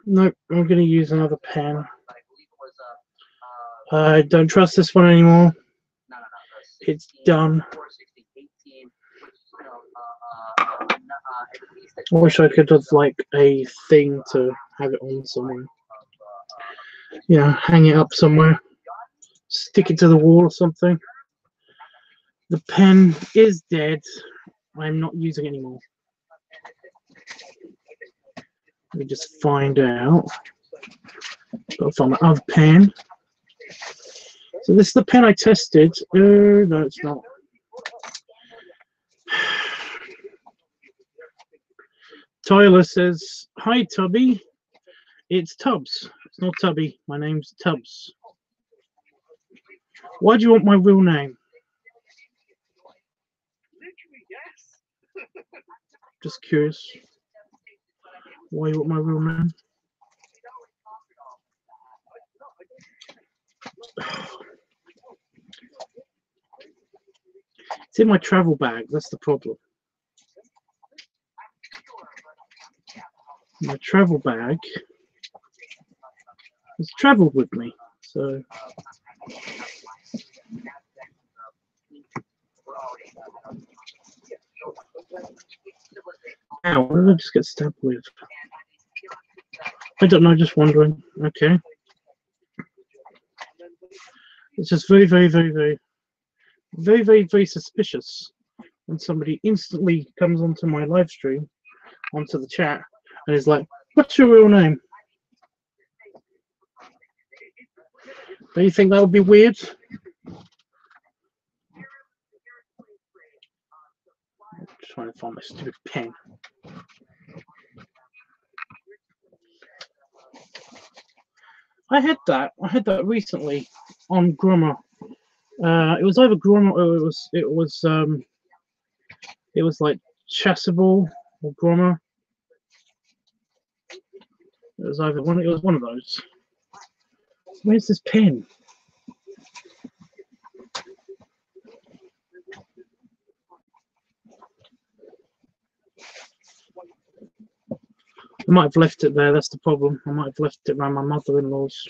Nope, I'm going to use another pen. I don't trust this one anymore. It's done. I wish I could have like a thing to have it on somewhere. You know, hang it up somewhere. Stick it to the wall or something. The pen is dead. I'm not using it anymore. Let me just find out. Gotta find my other pen. So this is the pen I tested. No, it's not. Tyler says, "Hi, Tubby. It's Tubbs. It's not Tubby. My name's Tubbs. Why do you want my real name?" Just curious. Why you want my real name? It's in my travel bag. That's the problem. My travel bag has traveled with me, so ow, what did I just get stabbed with? I don't know, just wondering. Okay. It's just very, very, very, very, very, very, very suspicious when somebody instantly comes onto my live stream, onto the chat, and is like, "What's your real name?" Do you think that would be weird? I'm trying to find my stupid pen. I had that recently on grammar. It was either grammar or it was like Chasuble or grammar. It was either one. It was one of those. Where's this pen? I might have left it there. That's the problem. I might have left it around my mother-in-law's.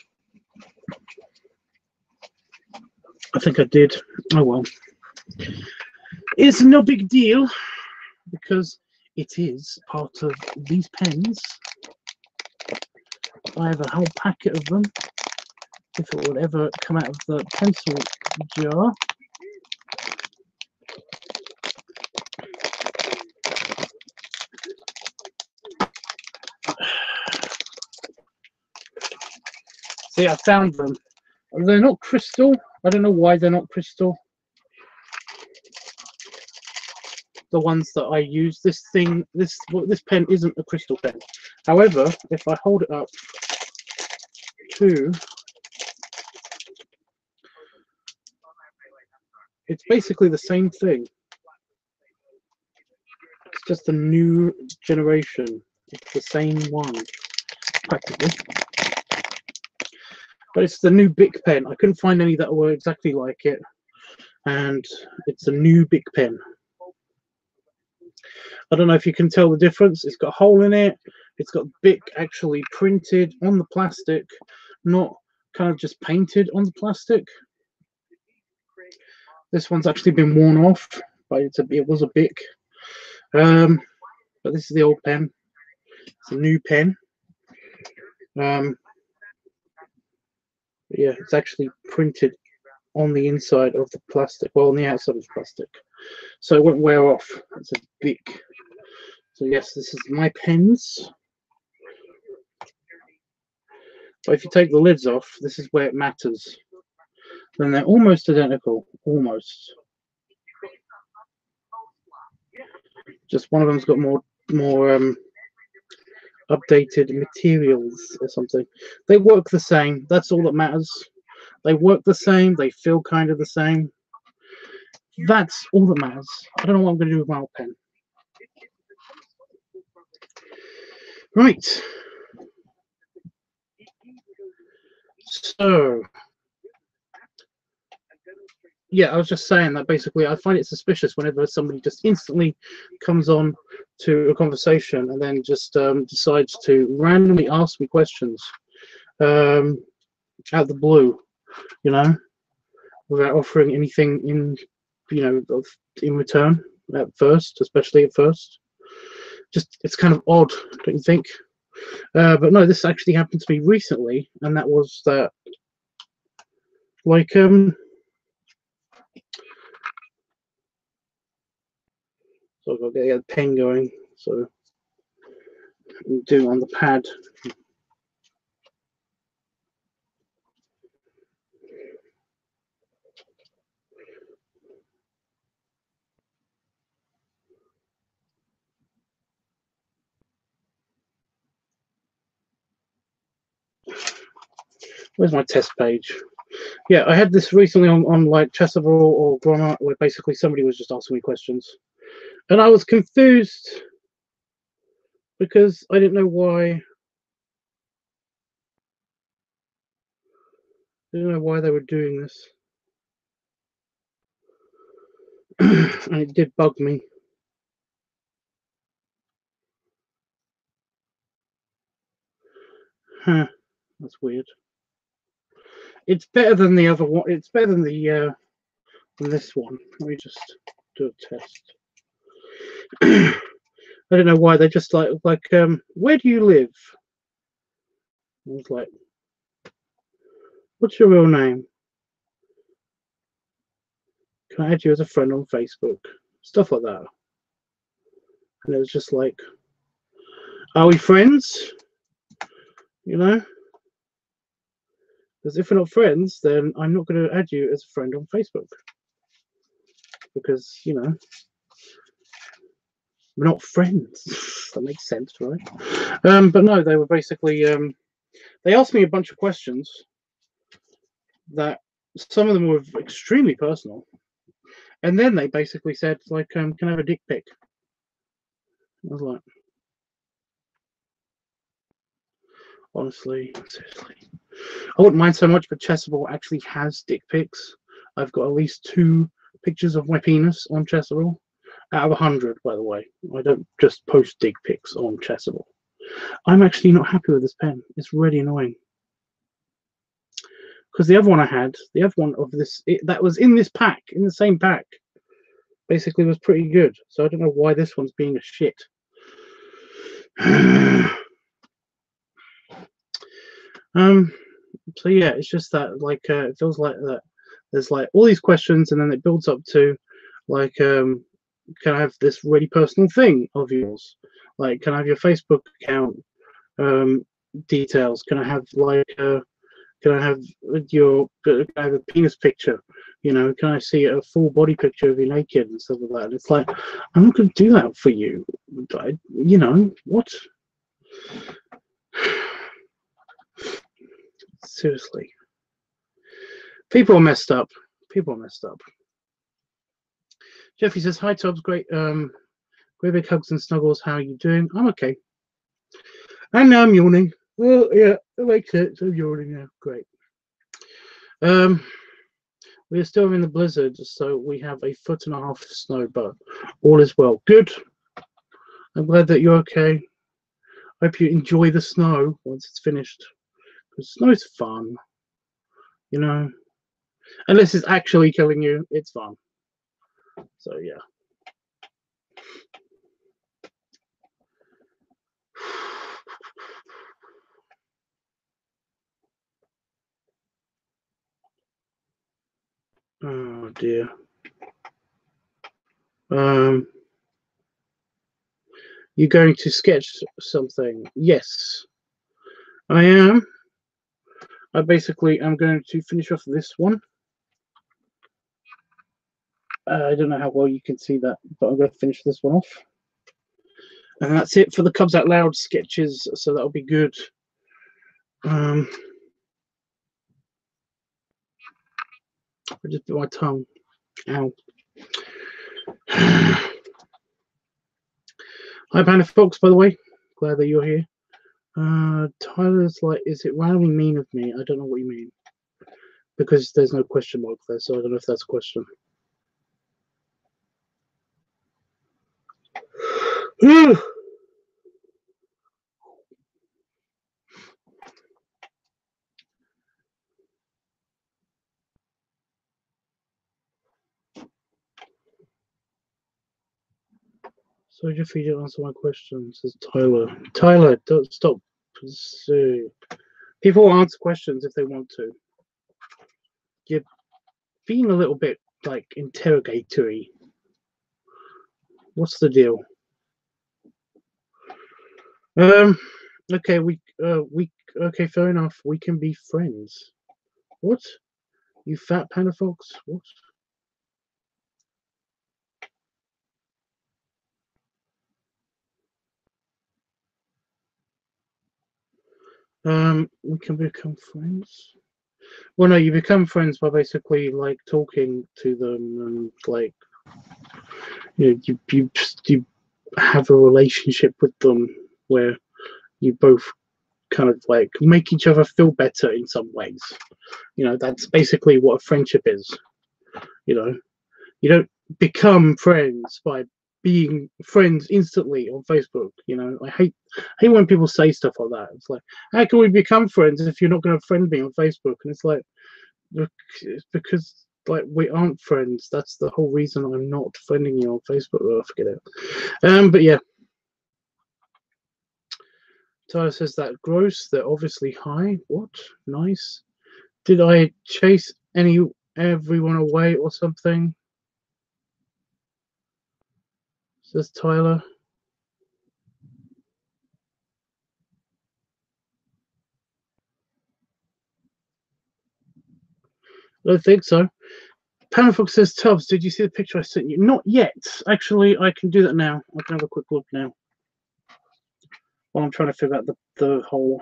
I think I did. Oh well. It's no big deal because it is part of these pens. I have a whole packet of them. If it would ever come out of the pencil jar. See, I found them. They're not crystal. I don't know why they're not crystal. The ones that I use, this pen isn't a crystal pen. However, if I hold it up to, it's basically the same thing. It's just a new generation. It's the same one, practically. But it's the new Bic pen. I couldn't find any that were exactly like it. And it's a new Bic pen. I don't know if you can tell the difference. It's got a hole in it. It's got Bic actually printed on the plastic, not kind of just painted on the plastic. This one's actually been worn off, but it was a Bic. But this is the old pen. It's a new pen. Yeah, it's actually printed on the inside of the plastic, well, on the outside of the plastic, so it won't wear off. It's a Bic. So yes, this is my pens. But if you take the lids off, this is where it matters. Then they're almost identical, almost. Just one of them's got more updated materials or something. They work the same. That's all that matters. They work the same. They feel kind of the same. That's all that matters. I don't know what I'm going to do with my old pen. Right. So, yeah, I was just saying that basically I find it suspicious whenever somebody just instantly comes on to a conversation and then just decides to randomly ask me questions out of the blue, you know, without offering anything in, you know, in return at first, especially at first. Just, it's kind of odd, don't you think? But no, this actually happened to me recently, and that was that, like, so I've got to get a pen going, so I'm doing it on the pad. Where's my test page? Yeah, I had this recently on like Chessable or Grammar, where basically somebody was just asking me questions, and I was confused because I didn't know why. I didn't know why they were doing this, and it did bug me. Huh, that's weird. It's better than the other one. It's better than the than this one. Let me just do a test. I don't know why they just like where do you live? I was like, what's your real name? Can I add you as a friend on Facebook? Stuff like that. And it was just like, are we friends? You know? Because if we're not friends, then I'm not going to add you as a friend on Facebook. Because, you know, we're not friends. That makes sense, right? But no, they were basically, they asked me a bunch of questions that some of them were extremely personal. And then they basically said, like, can I have a dick pic? I was like, honestly, seriously. I wouldn't mind so much, but Chessable actually has dick pics. I've got at least 2 pictures of my penis on Chessable. Out of 100, by the way. I don't just post dick pics on Chessable. I'm actually not happy with this pen. It's really annoying. Because the other one I had, the other one of this, that was in this pack, in the same pack, basically was pretty good. So I don't know why this one's being a shit. So yeah, it's just that, like, it feels like that there's like all these questions, and then it builds up to, like, can I have this really personal thing of yours? Like, can I have your Facebook account details? Can I have like can I have can I have a penis picture? You know, can I see a full body picture of you naked and stuff like that? And it's like, I'm not going to do that for you. You know what? Seriously, people are messed up. People are messed up. Jeffrey says, "Hi, Tubbs. Great, great big hugs and snuggles. How are you doing? I'm okay. And now I'm yawning. Well, yeah, it makes sense. I'm yawning now. Great. We are still in the blizzard, so we have a 1.5 foot of snow, but all is well. Good. I'm glad that you're okay. Hope you enjoy the snow once it's finished, because snow's fun. You know, unless it's actually killing you, it's fun. So yeah." Oh dear. You're going to sketch something? Yes, I am. I basically am going to finish off this one. I don't know how well you can see that, but I'm going to finish this one off. And that's it for the Cubs Out Loud sketches, so that'll be good. I just bit my tongue. Ow. Hi, Panda folks, by the way. Glad that you're here. Tyler's like, is it randomly mean of me? I don't know what you mean. Because there's no question mark there, so I don't know if that's a question. Sorry if you didn't answer my question, says Tyler. Tyler, don't stop. People will answer questions if they want to. You're being a little bit like interrogatory. What's the deal? Okay, okay, fair enough. We can be friends. What? You fat panda fox? What? We can become friends. Well, no, you become friends by basically like talking to them and like you have a relationship with them where you both kind of like make each other feel better in some ways. You know, that's basically what a friendship is. You know, you don't become friends by being friends instantly on Facebook. You know, I hate when people say stuff like that. It's like, how can we become friends if you're not going to friend me on Facebook? And it's like, it's because like we aren't friends. That's the whole reason I'm not friending you on Facebook. Oh, forget it. But yeah. Tyler says that gross. They're obviously high. What? Nice. Did I chase everyone away or something? Says Tyler. I don't think so. Panafox says, Tubbs, did you see the picture I sent you? Not yet. Actually, I can do that now. I can have a quick look now. While I'm trying to figure out the whole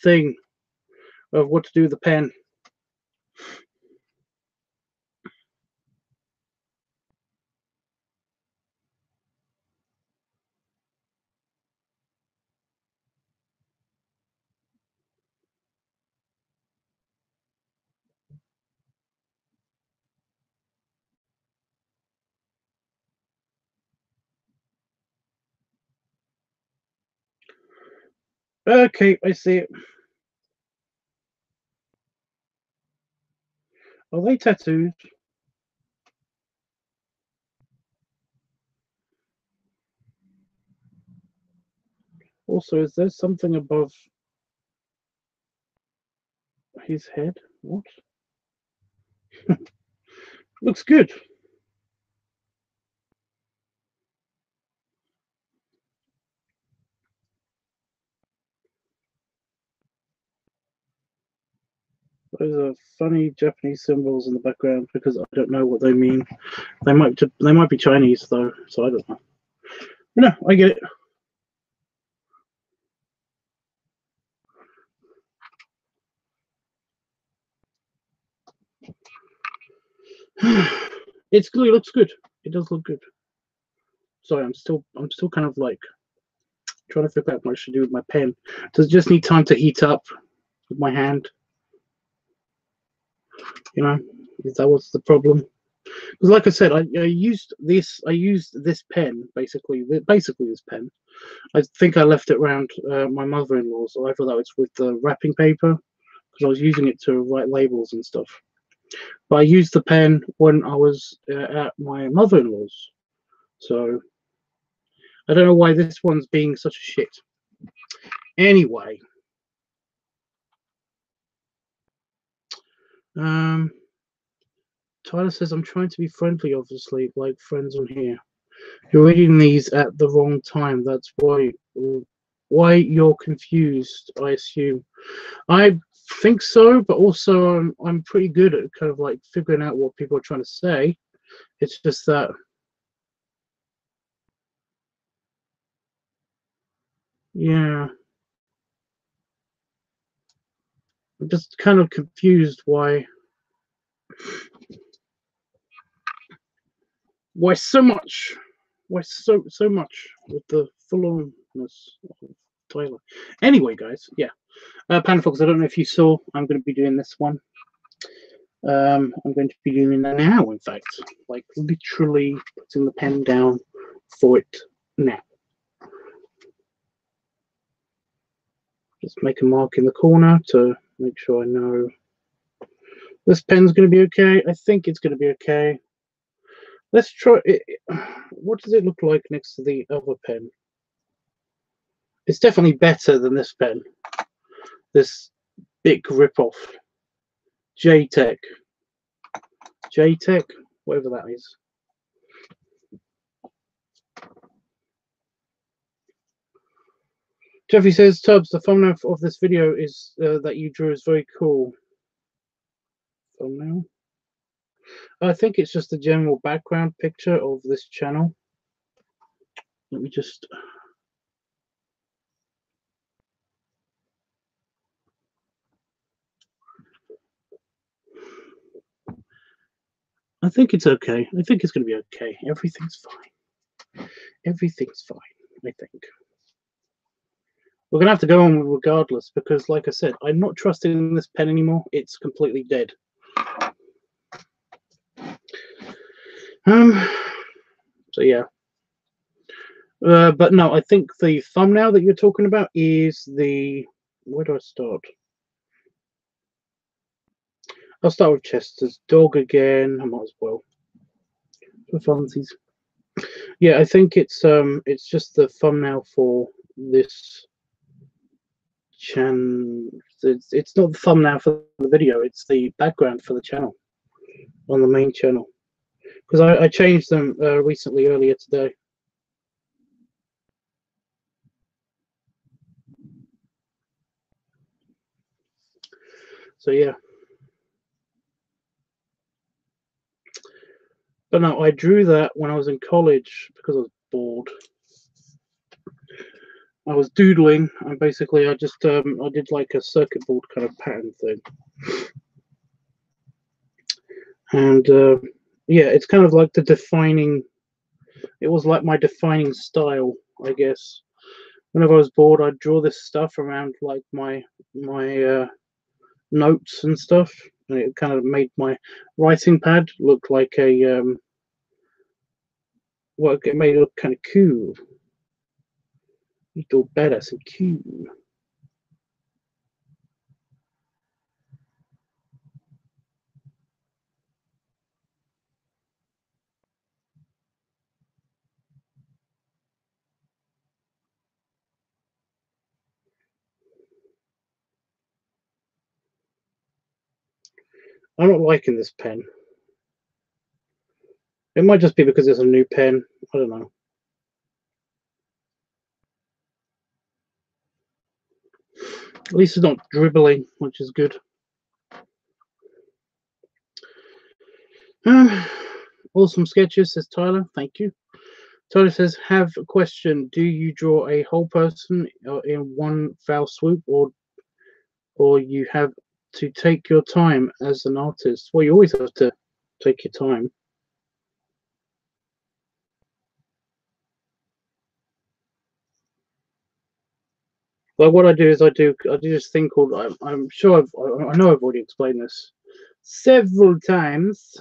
thing of what to do with the pen. Okay, I see it. Are they tattooed? Also, is there something above his head? What? Looks good. Those are funny Japanese symbols in the background because I don't know what they mean. They might be Chinese though, so I don't know. No, I get it. It's good. It looks good. It does look good. Sorry, I'm still kind of like trying to figure out what I should do with my pen. Does it just need time to heat up with my hand? You know, is that what's the problem? Because like I said, I used this pen basically this pen. I think I left it around my mother-in-law's, or either that was with the wrapping paper because I was using it to write labels and stuff. But I used the pen when I was at my mother-in-law's, so I don't know why this one's being such a shit. Anyway, Tyler says I'm trying to be friendly, obviously, like friends on here. You're reading these at the wrong time. That's why you're confused, I assume. I think so, but also I'm pretty good at kind of like figuring out what people are trying to say. It's just that, yeah, I'm just kind of confused why so much, why so much. with the full-onness of Tyler. Anyway, guys, yeah. Panafox, I don't know if you saw, I'm going to be doing this one. I'm going to be doing it now, in fact. Like, literally putting the pen down for it now. Just make a mark in the corner to make sure I know this pen's going to be okay. I think it's going to be okay. Let's try it. What does it look like next to the other pen? It's definitely better than this pen. This big ripoff. J-Tech. J-Tech, whatever that is. Jeffrey says, Tubbs, the thumbnail of this video is that you drew is very cool. Thumbnail? I think it's just a general background picture of this channel. Let me just... I think it's okay. I think it's going to be okay. Everything's fine. Everything's fine, I think. We're going to have to go on regardless because, like I said, I'm not trusting this pen anymore. It's completely dead. So, yeah. But no, I think the thumbnail that you're talking about is the... Where do I start? I'll start with Chester's dog again. I might as well. For funsies. Yeah, I think it's just the thumbnail for this channel. It's not the thumbnail for the video, it's the background for the channel on the main channel, because I changed them recently, earlier today. So yeah, but no, I drew that when I was in college because I was bored. I was doodling, and basically I just I did like a circuit board kind of pattern thing. And yeah, it's kind of like the defining, it was like my defining style, I guess. Whenever I was bored, I'd draw this stuff around like my notes and stuff, and it kind of made my writing pad look like a well, it made it look kind of cool. You thought badass and cool. I'm not liking this pen. It might just be because it's a new pen. I don't know. At least it's not dribbling, which is good. Awesome sketches, says Tyler. Thank you. Tyler says, have a question. Do you draw a whole person in one foul swoop, or you have to take your time as an artist? Well, you always have to take your time. But what I do is I do this thing called, I'm sure I know I've already explained this several times,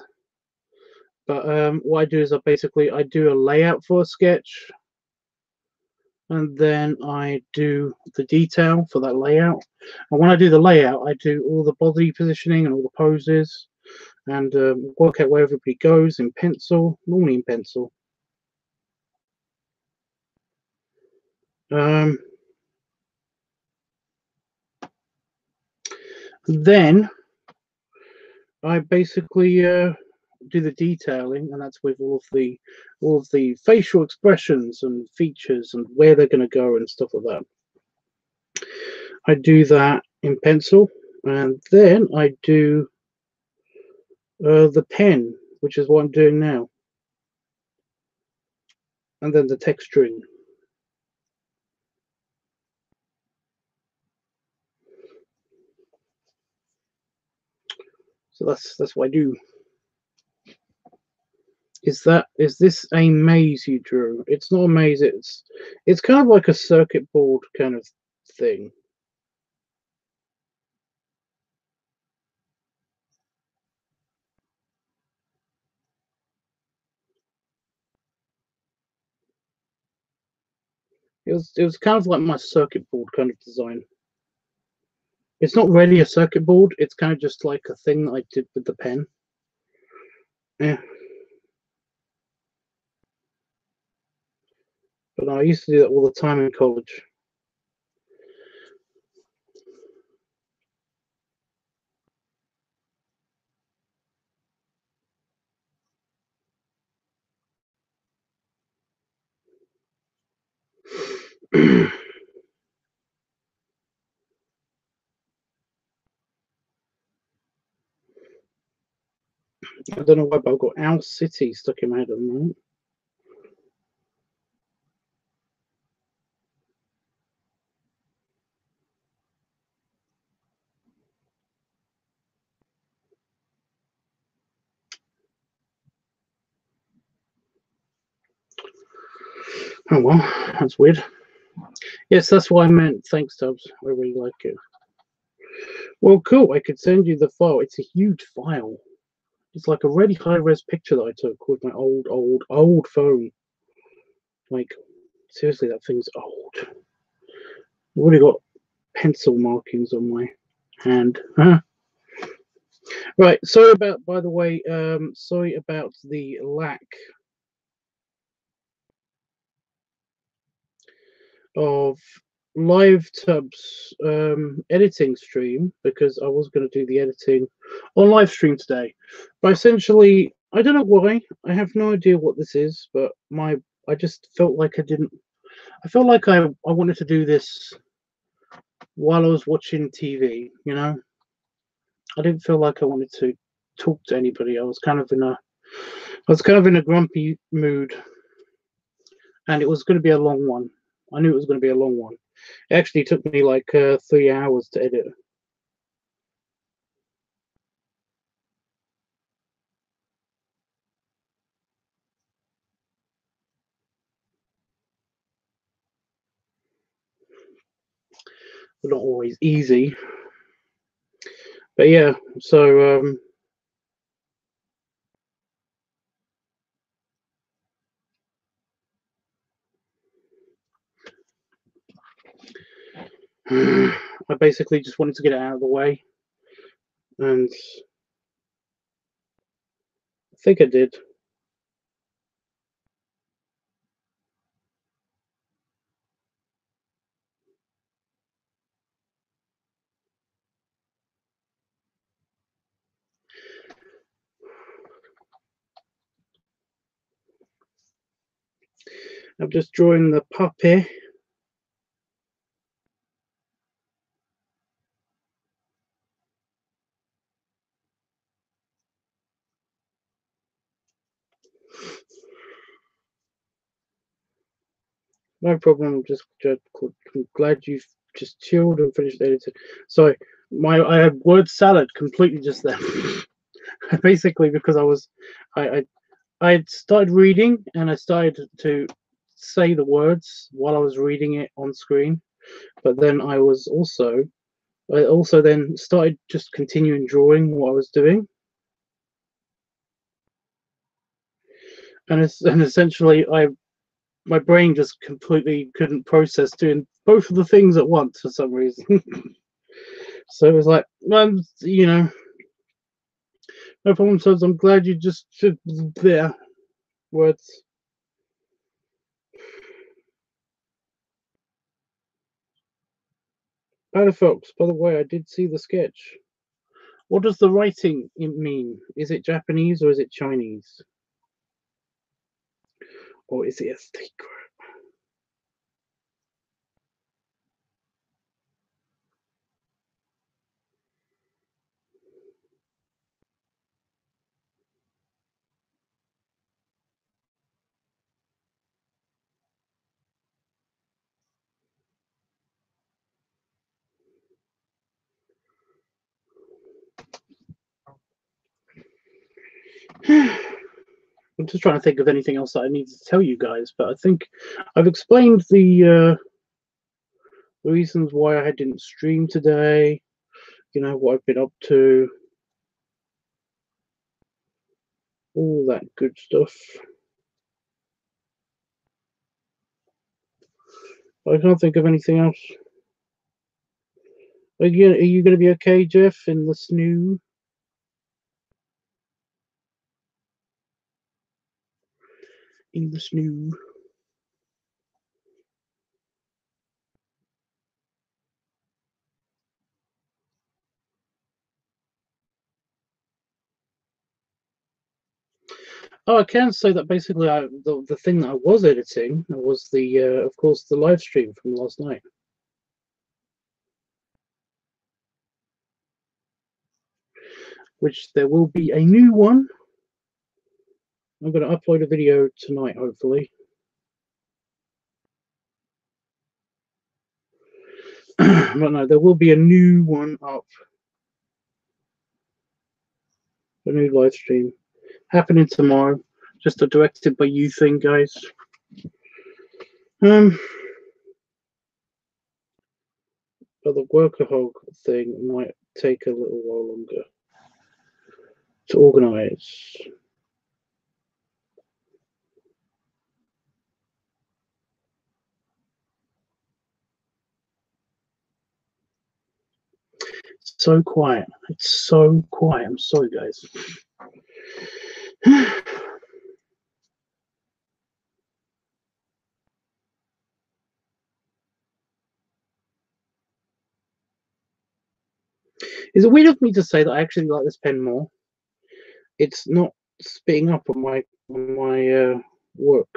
but what I do is I do a layout for a sketch, and then I do the detail for that layout. And when I do the layout, I do all the body positioning and all the poses, and work out where everybody goes in pencil, normally in pencil. Then I basically do the detailing, and that's with all of the facial expressions and features and where they're going to go and stuff like that. I do that in pencil, and then I do the pen, which is what I'm doing now, and then the texturing. So that's what I do. Is this a maze you drew? It's not a maze. It's kind of like a circuit board kind of thing. It was kind of like my circuit board kind of design. It's not really a circuit board. It's kind of just like a thing that I did with the pen. Yeah. But I used to do that all the time in college. I don't know why, but I've got Owl City stuck in my head at the moment. Oh well, that's weird. Yes, that's what I meant. Thanks, Tubbs. I really like it. Well, cool. I could send you the file. It's a huge file. It's like a really high-res picture that I took with my old phone. Like, seriously, that thing's old. I've already got pencil markings on my hand. Right. Sorry about, by the way, sorry about the lack of LiveTUBBSart editing stream, because I was going to do the editing on live stream today. But essentially, I don't know why. I have no idea what this is, but I just felt like I felt like I wanted to do this while I was watching TV, you know? I didn't feel like I wanted to talk to anybody. I was kind of in a grumpy mood, and it was going to be a long one. I knew it was going to be a long one. It actually took me like 3 hours to edit. But not always easy. But yeah, so I basically just wanted to get it out of the way, and I think I did. I'm just drawing the puppy. No problem. I'm glad you've just chilled and finished editing. Sorry, I had word salad completely just then. Basically, because I had started reading, and I started to say the words while I was reading it on screen, but then I also then started just continuing drawing what I was doing, and essentially my brain just completely couldn't process doing both of the things at once for some reason. So it was like, well, no problem. So I'm glad you just there words. Powder Fox, by the way, I did see the sketch. What does the writing mean? Is it Japanese or is it Chinese? Or is it a secret? just trying to think of anything else that I need to tell you guys, but I think I've explained the reasons why I didn't stream today. You know, what I've been up to, all that good stuff. I can't think of anything else. Are you going to be okay, Jeff, in the snoo? In the snoo. Oh, I can say that basically the thing that I was editing was of course, the live stream from last night. Which there will be a new one. I'm going to upload a video tonight, hopefully. But no, there will be a new one up. A new live stream happening tomorrow. Just a directed by you thing, guys. But the workaholic thing might take a little while longer to organise. It's so quiet. It's so quiet. I'm sorry, guys. Is it weird of me to say that I actually like this pen more? It's not spitting up on my work.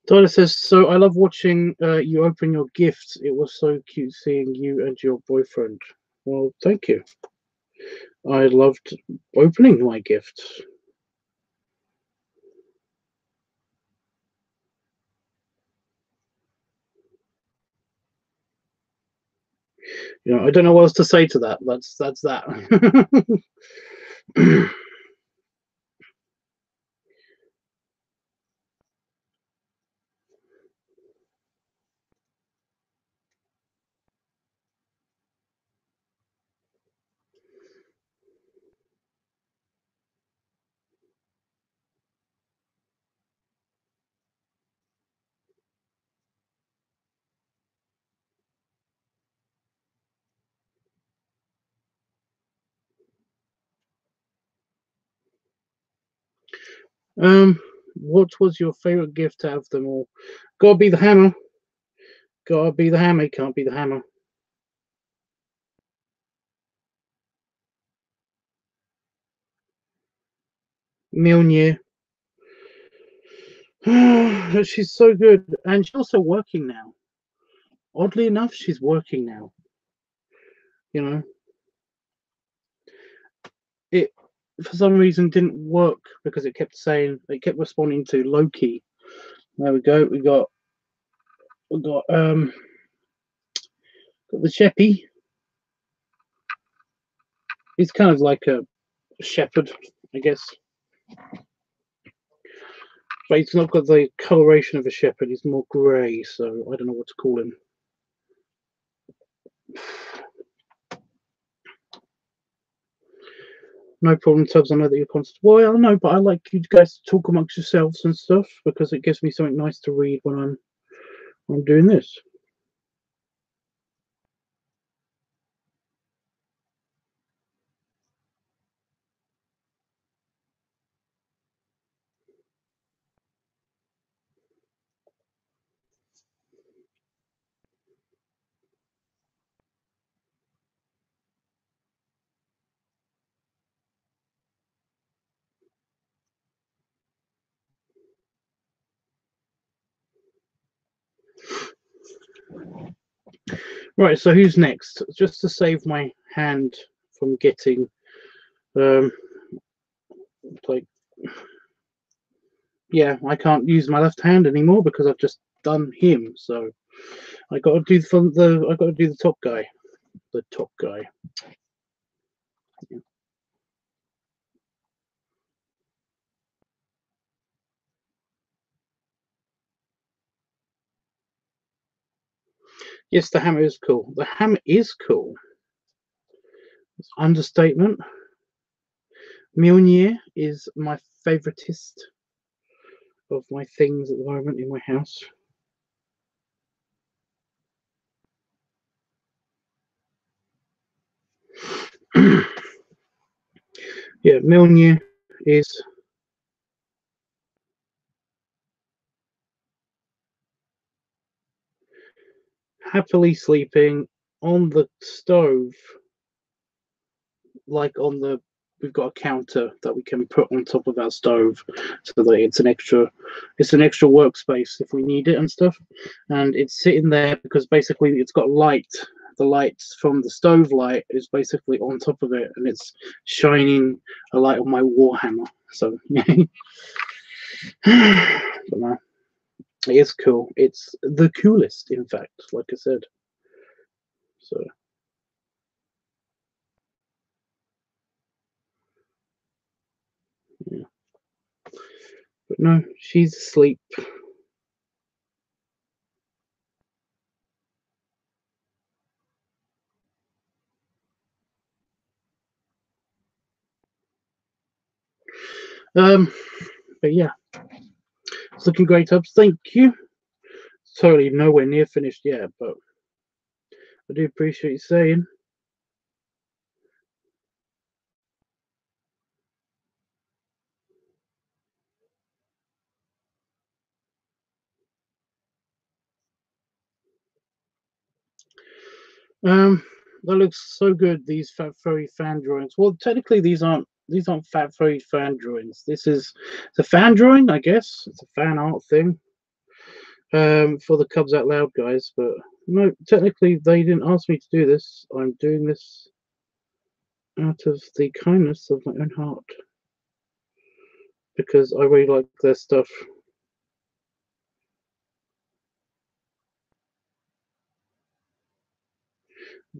Tyler says, so I love watching you open your gifts. It was so cute seeing you and your boyfriend. Well, thank you. I loved opening my gifts. You know, I don't know what else to say to that. That's that. What was your favorite gift out of them all? Gotta be the hammer. Gotta be the hammer. Can't be the hammer. Mjolnir. She's so good, and she's also working now. Oddly enough, she's working now. You know, it for some reason didn't work because it kept responding to Loki. There we go. We got the Sheppy. He's kind of like a shepherd, I guess. But he's not got the coloration of a shepherd. He's more grey, so I don't know what to call him. No problem, Tubbs. I know that you're constant. Well, I know, but I like you guys to talk amongst yourselves and stuff because it gives me something nice to read when I'm doing this. Right, so who's next? Just to save my hand from getting Like, yeah, I can't use my left hand anymore because I've just done him. So I got to do I got to do the top guy. The top guy. Yes, the hammer is cool. The hammer is cool. It's understatement. Mjolnir is my favoritist of my things at the moment in my house. Yeah, Mjolnir is happily sleeping on the stove, like on the we've got a counter that we can put on top of our stove so that it's an extra workspace if we need it and stuff. And it's sitting there because basically it's got light. The light from the stove light is basically on top of it, and it's shining a light on my warhammer. So but no, it is cool. It's the coolest, in fact, like I said. So yeah. But no, she's asleep. Um, but yeah, it's looking great, Tubbs. Thank you. Totally nowhere near finished yet, but I do appreciate you saying. That looks so good. These Fat Furry fan drawings. Well, technically, these aren't Fat Furry fan drawings. This is the fan drawing, I guess. It's a fan art thing. For the Cubs Out Loud guys, but no, technically they didn't ask me to do this. I'm doing this out of the kindness of my own heart because I really like their stuff.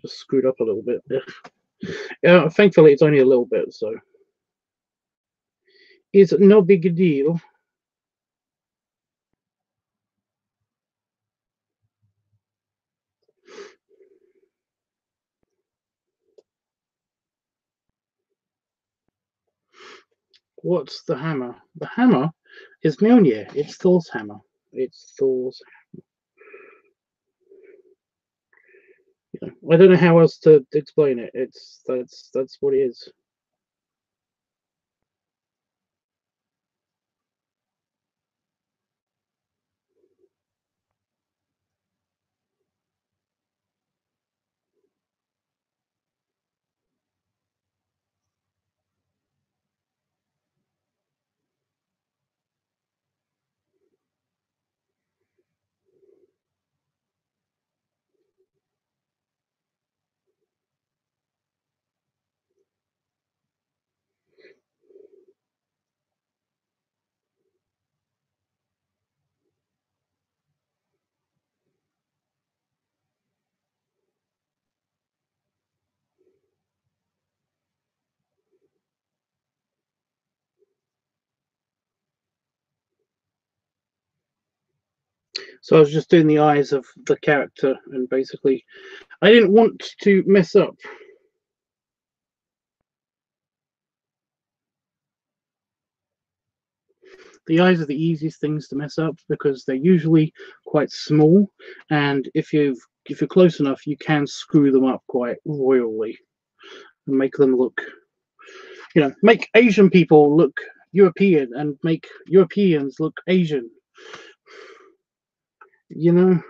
Just screwed up a little bit. Yeah, thankfully it's only a little bit, so it's no big deal. What's the hammer? The hammer is Mjolnir. It's Thor's hammer. It's Thor's. I don't know how else to explain it. It's that's what it is. So I was just doing the eyes of the character, and basically, I didn't want to mess up. The eyes are the easiest things to mess up because they're usually quite small, and if you're close enough, you can screw them up quite royally and make them look, make Asian people look European and make Europeans look Asian. You know.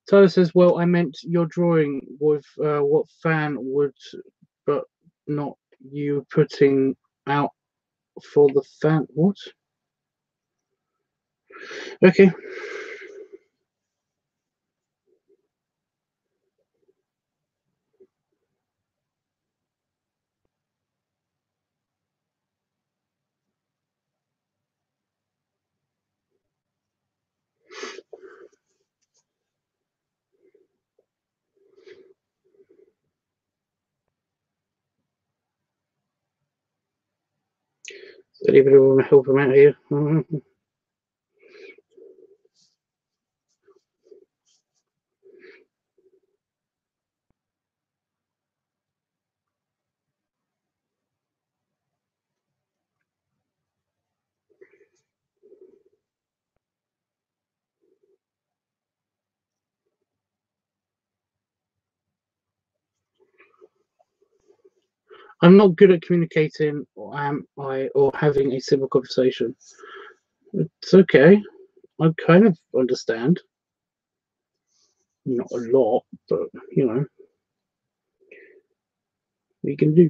Tyler says, "Well, I meant your drawing with what fan would, but not you putting out for the fan. What? Okay. Don't even want to help him out here. I'm not good at communicating, or am I, or having a civil conversation. It's okay. I kind of understand. Not a lot, but you know, we can do.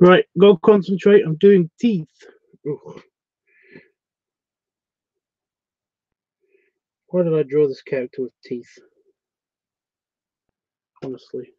Right, go concentrate. I'm doing teeth. Ugh. Why did I draw this character with teeth? Honestly.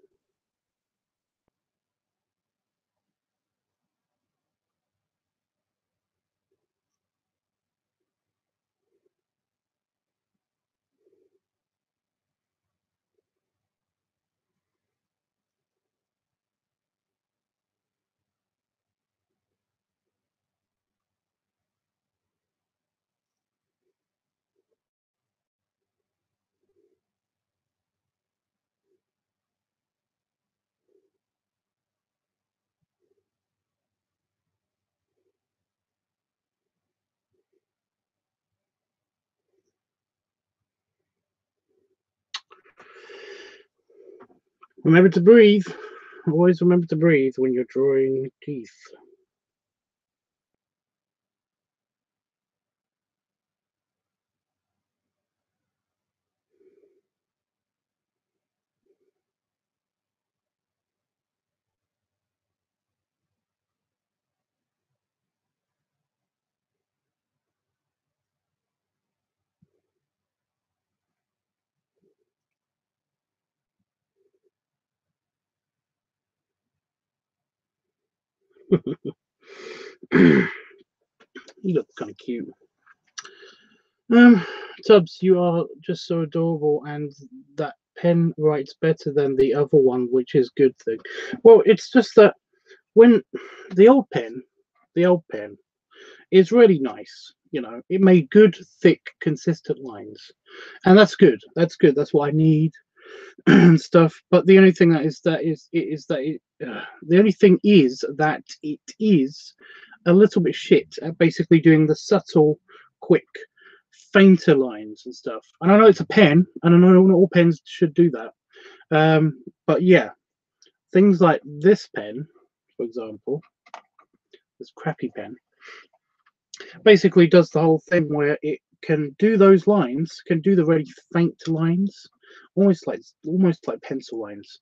Remember to breathe. Always remember to breathe when you're drawing teeth. You look kind of cute. Tubbs, you are just so adorable, and that pen writes better than the other one, which is good thing. Well, it's just that when the old pen is really nice. You know, it made good, thick, consistent lines, and that's good. That's good. That's what I need and stuff. But the only thing the only thing is that it is a little bit shit at basically doing the subtle, quick, fainter lines and stuff. And I know it's a pen, and I know not all pens should do that. But yeah, things like this pen, for example, this crappy pen, basically does the whole thing where it can do those lines, can do the really faint lines, almost like pencil lines.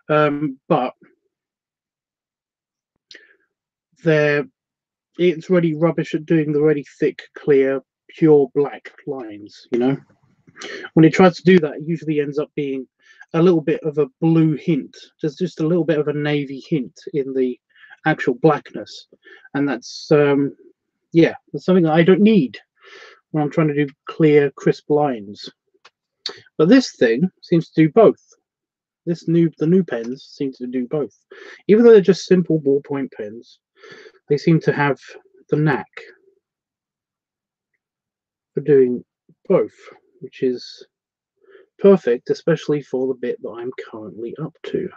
But they're it's really rubbish at doing the really thick, clear, pure black lines. You know, when it tries to do that, it usually ends up being a little bit of a blue hint, just a little bit of a navy hint in the actual blackness, and that's yeah, that's something that I don't need when I'm trying to do clear, crisp lines. But this thing seems to do both. The new pens seem to do both, even though they're just simple ballpoint pens. They seem to have the knack for doing both, which is perfect, especially for the bit that I'm currently up to.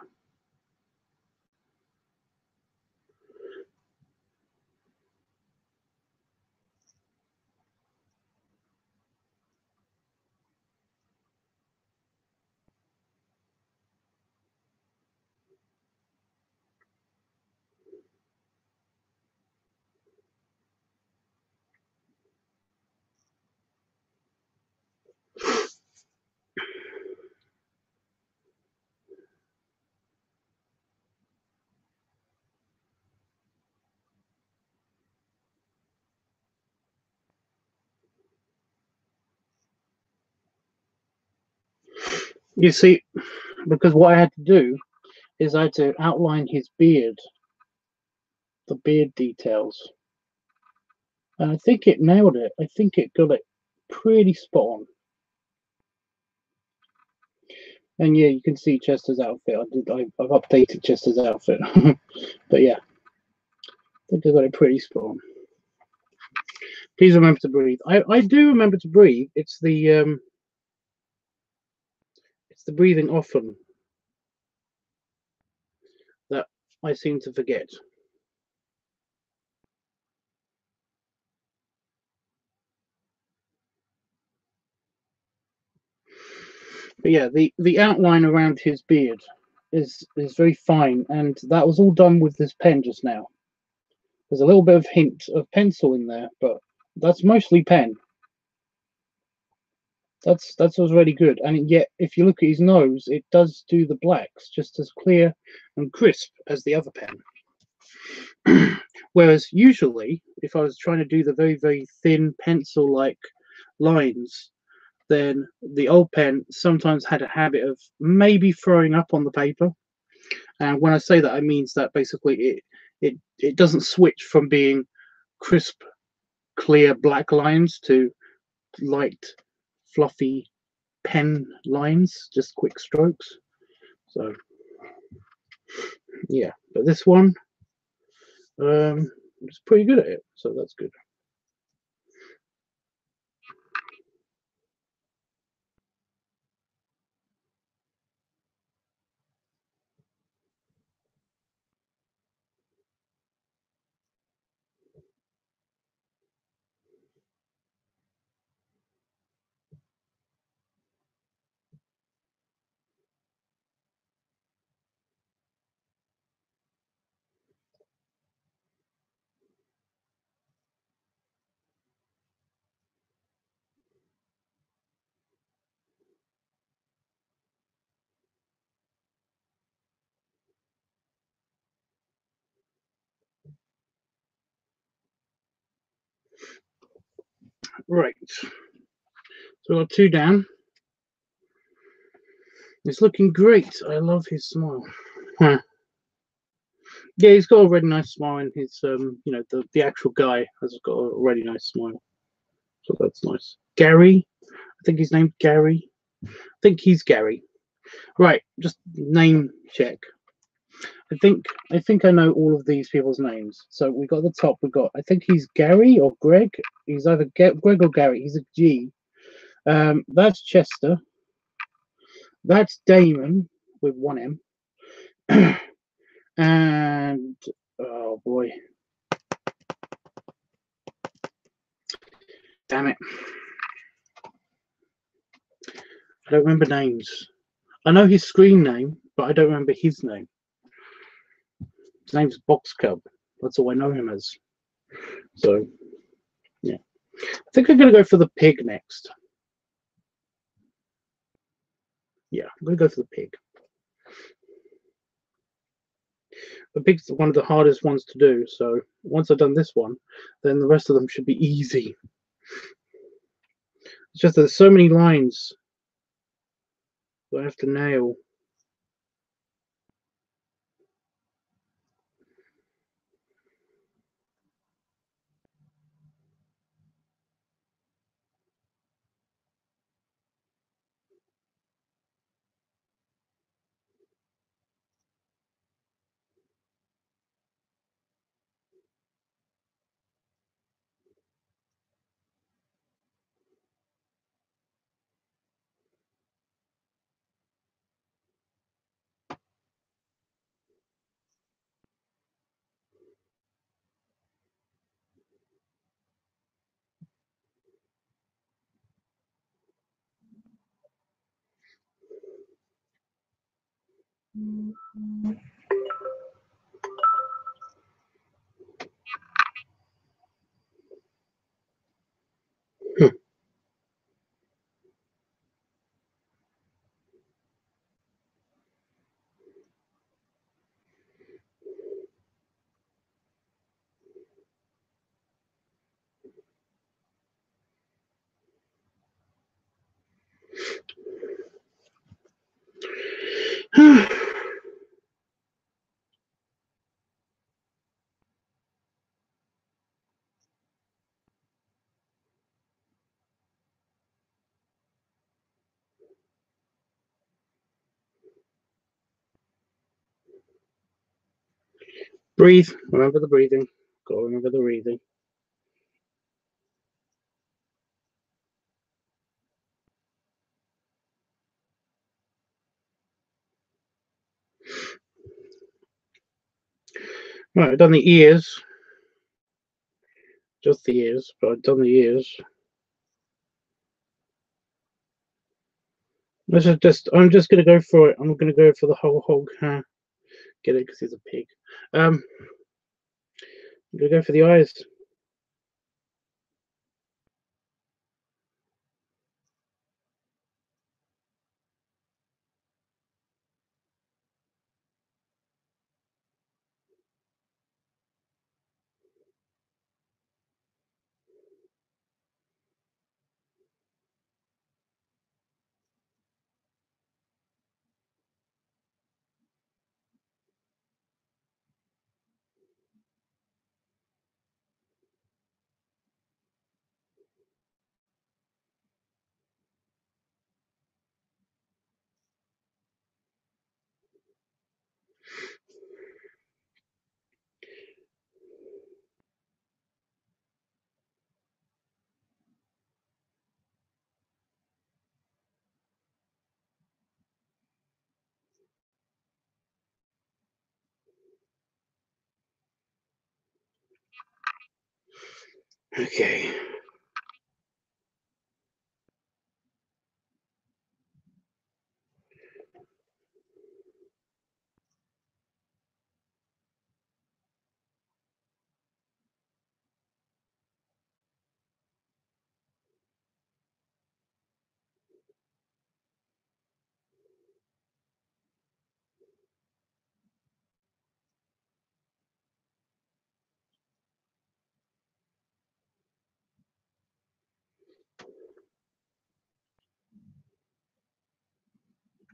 You see, because what I had to do is I had to outline his beard, the beard details. And I think it nailed it. I think it got it pretty spot on. And yeah, you can see Chester's outfit. I've updated Chester's outfit. But yeah, I think I got it pretty spot on. Please remember to breathe. I do remember to breathe. It's the breathing often that I seem to forget. But yeah, the outline around his beard is very fine, and that was all done with this pen just now. There's a little bit of hint of pencil in there, but that's mostly pen. That was really good. And yet, if you look at his nose, it does do the blacks just as clear and crisp as the other pen. Whereas usually, if I was trying to do the very, very thin pencil-like lines, then the old pen sometimes had a habit of maybe throwing up on the paper. And when I say that, I means that basically it doesn't switch from being crisp, clear black lines to light, fluffy pen lines, just quick strokes. So yeah, but this one, it's pretty good at it, so that's good. Right, so we've got two down. It's looking great. I love his smile. Huh. Yeah, he's got a really nice smile, and his the actual guy has got a really nice smile. So that's nice. Gary, I think his name's Gary. I think he's Gary. Right, just name check. I think I know all of these people's names. So we got the top. We got. I think he's Gary or Greg. He's either Greg or Gary. He's a G. That's Chester. That's Damon with one M. And oh boy, damn it! I don't remember names. I know his screen name, but I don't remember his name. His name's Box Cub. That's all I know him as. So yeah, I think I'm gonna go for the pig next. Yeah, I'm gonna go for the pig. The pig's one of the hardest ones to do. So once I've done this one, then the rest of them should be easy. It's just there's so many lines that I have to nail. Breathe. Remember the breathing. Gotta remember the breathing. Right, I've done the ears. Just the ears, but I've done the ears. I'm just gonna go for it. I'm gonna go for the whole hog hair. Get it because he's a pig. I'm gonna go for the eyes. Okay.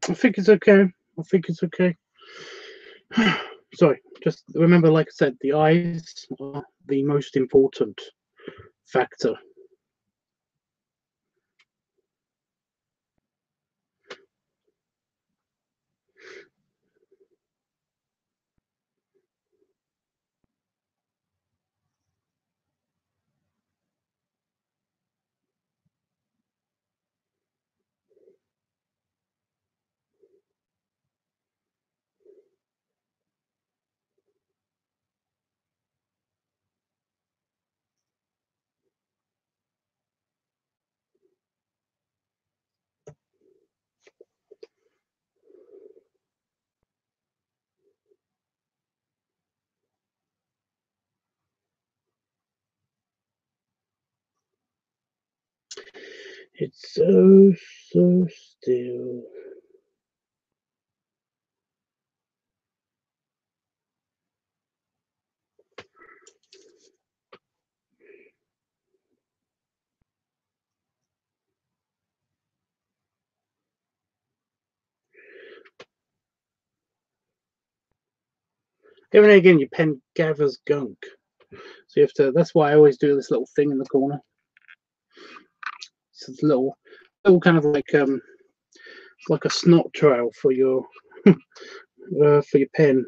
I think it's okay. I think it's okay. Sorry, just remember, like I said, the eyes are the most important factor. It's so still. Every now and again, your pen gathers gunk, so you have to. That's why I always do this little thing in the corner. It's a little kind of like a snot trail for your for your pen.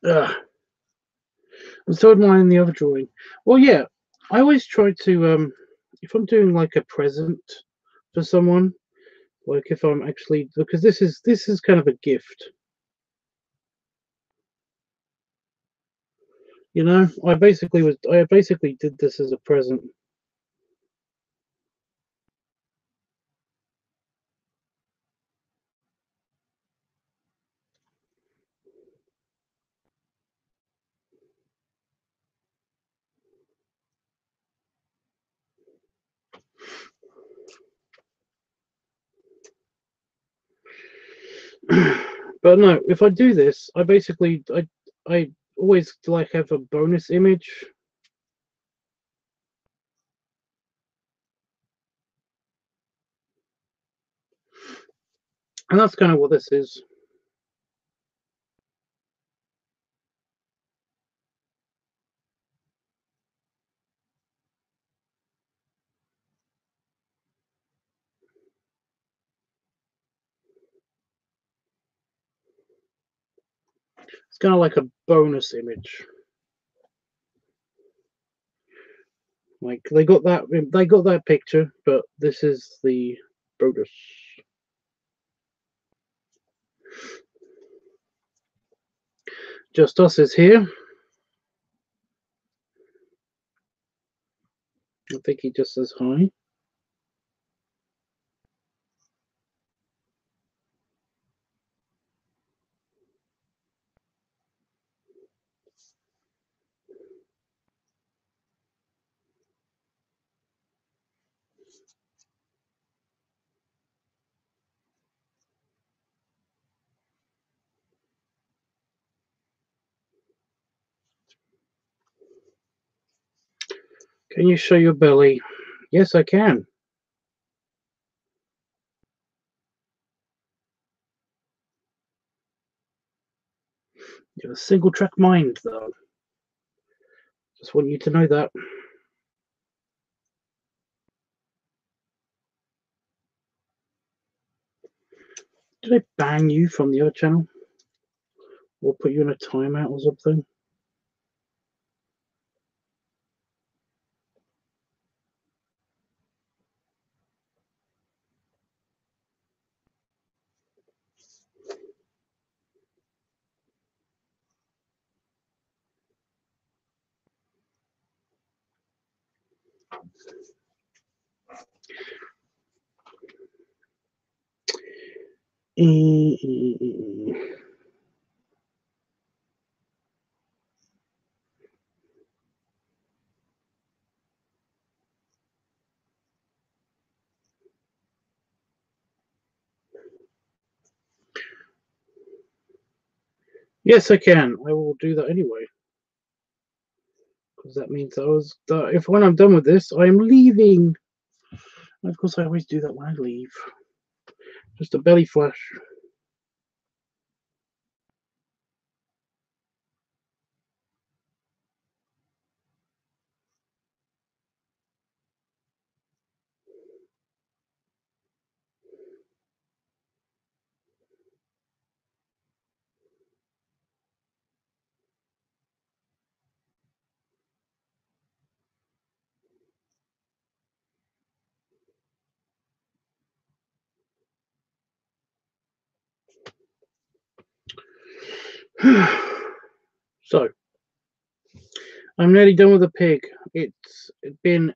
Ugh. And so admiring the other drawing. Well, yeah, I always try to if I'm doing like a present for someone, like if I'm actually, because this is kind of a gift. You know, I basically did this as a present. But no, if I do this, I always like have a bonus image, and that's kind of what this is. It's kind of like a bonus image. Like they got that picture, but this is the bonus. Just Us is here. I think he just says hi. Can you show your belly? Yes, I can. You have a single track mind, though. Just want you to know that. Did I ban you from the other channel? Or put you in a timeout or something? Yes, I can. I will do that anyway. Because that means if when I'm done with this, I am leaving. And of course, I always do that when I leave. Just a belly flash. So, I'm nearly done with the pig. It's been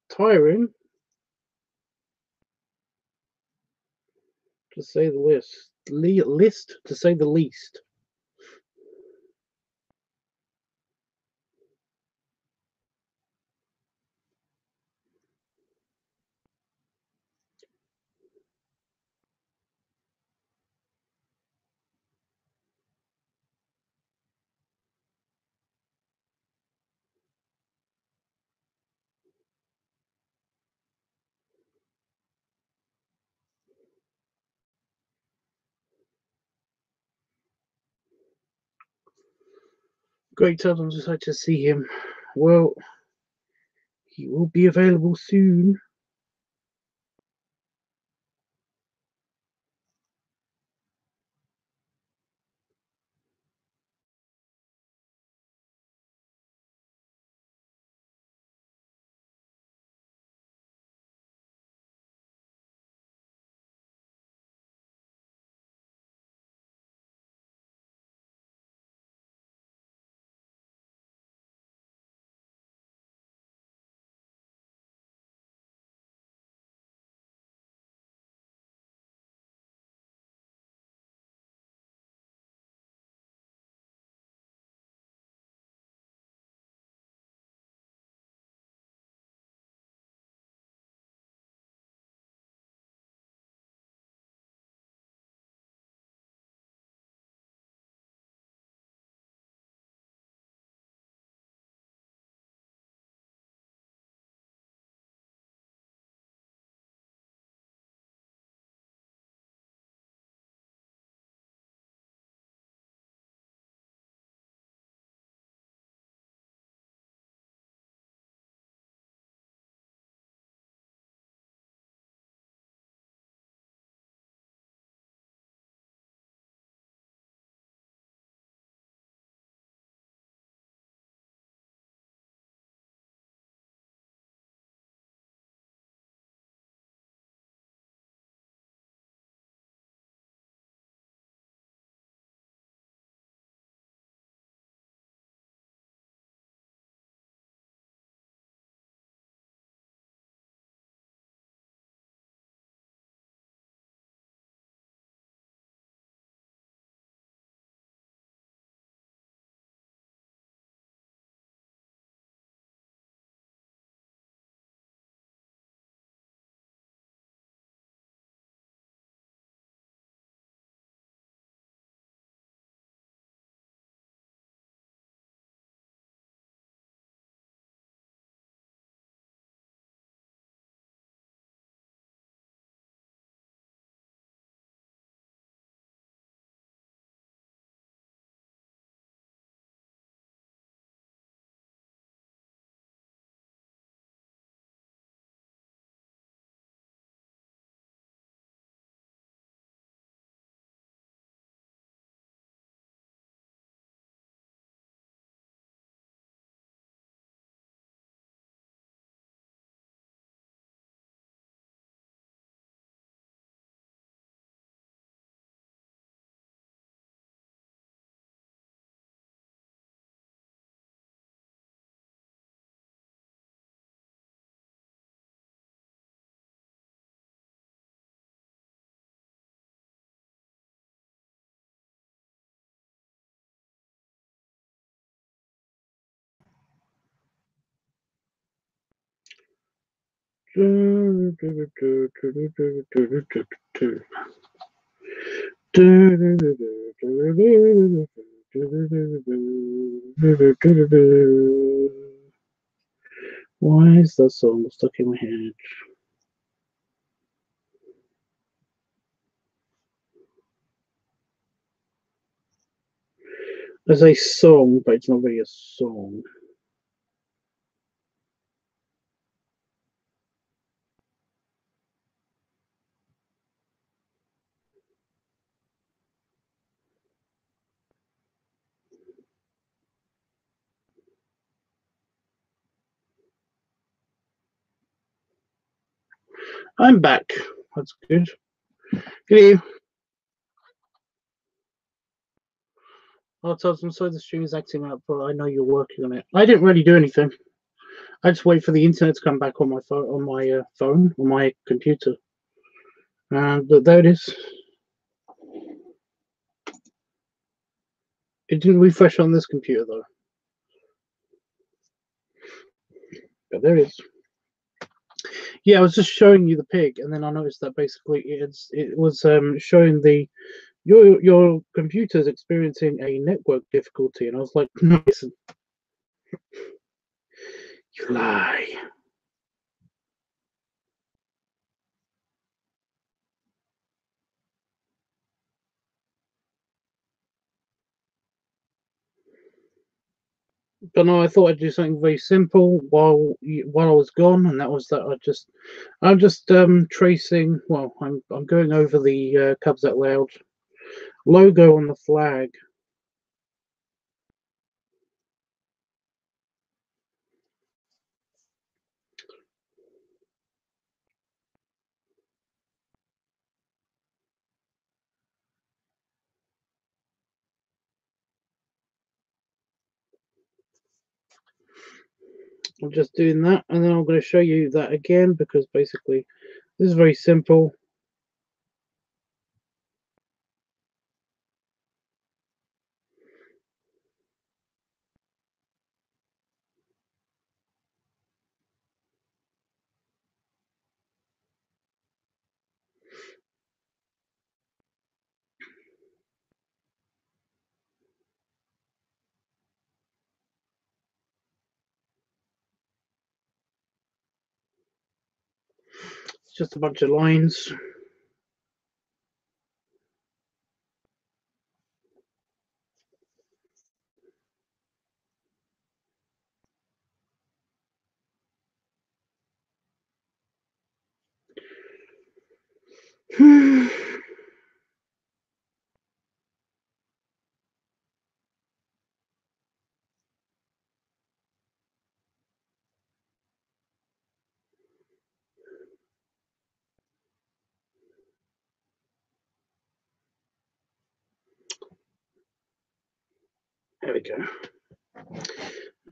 tiring, to say the least. List, to say the least. Great times decided to see him. Well, he will be available soon. Why is that song stuck in my head? There's a song, but it's not really a song. I'm back. That's good. Good evening. Oh, Todd, I'm sorry the stream is acting up, but I know you're working on it. I didn't really do anything. I just wait for the internet to come back on my phone, on my computer. But there it is. It didn't refresh on this computer though. But there it is. Yeah, I was just showing you the pig, and then I noticed that basically it was showing your computer's experiencing a network difficulty, and I was like, no, listen, you lie. But no, I thought I'd do something very simple while I was gone, and that was that I'm just tracing. Well, I'm going over the Cubs Out Loud logo on the flag. I'm just doing that, and then I'm going to show you that again because basically this is very simple. It's just a bunch of lines. There we go.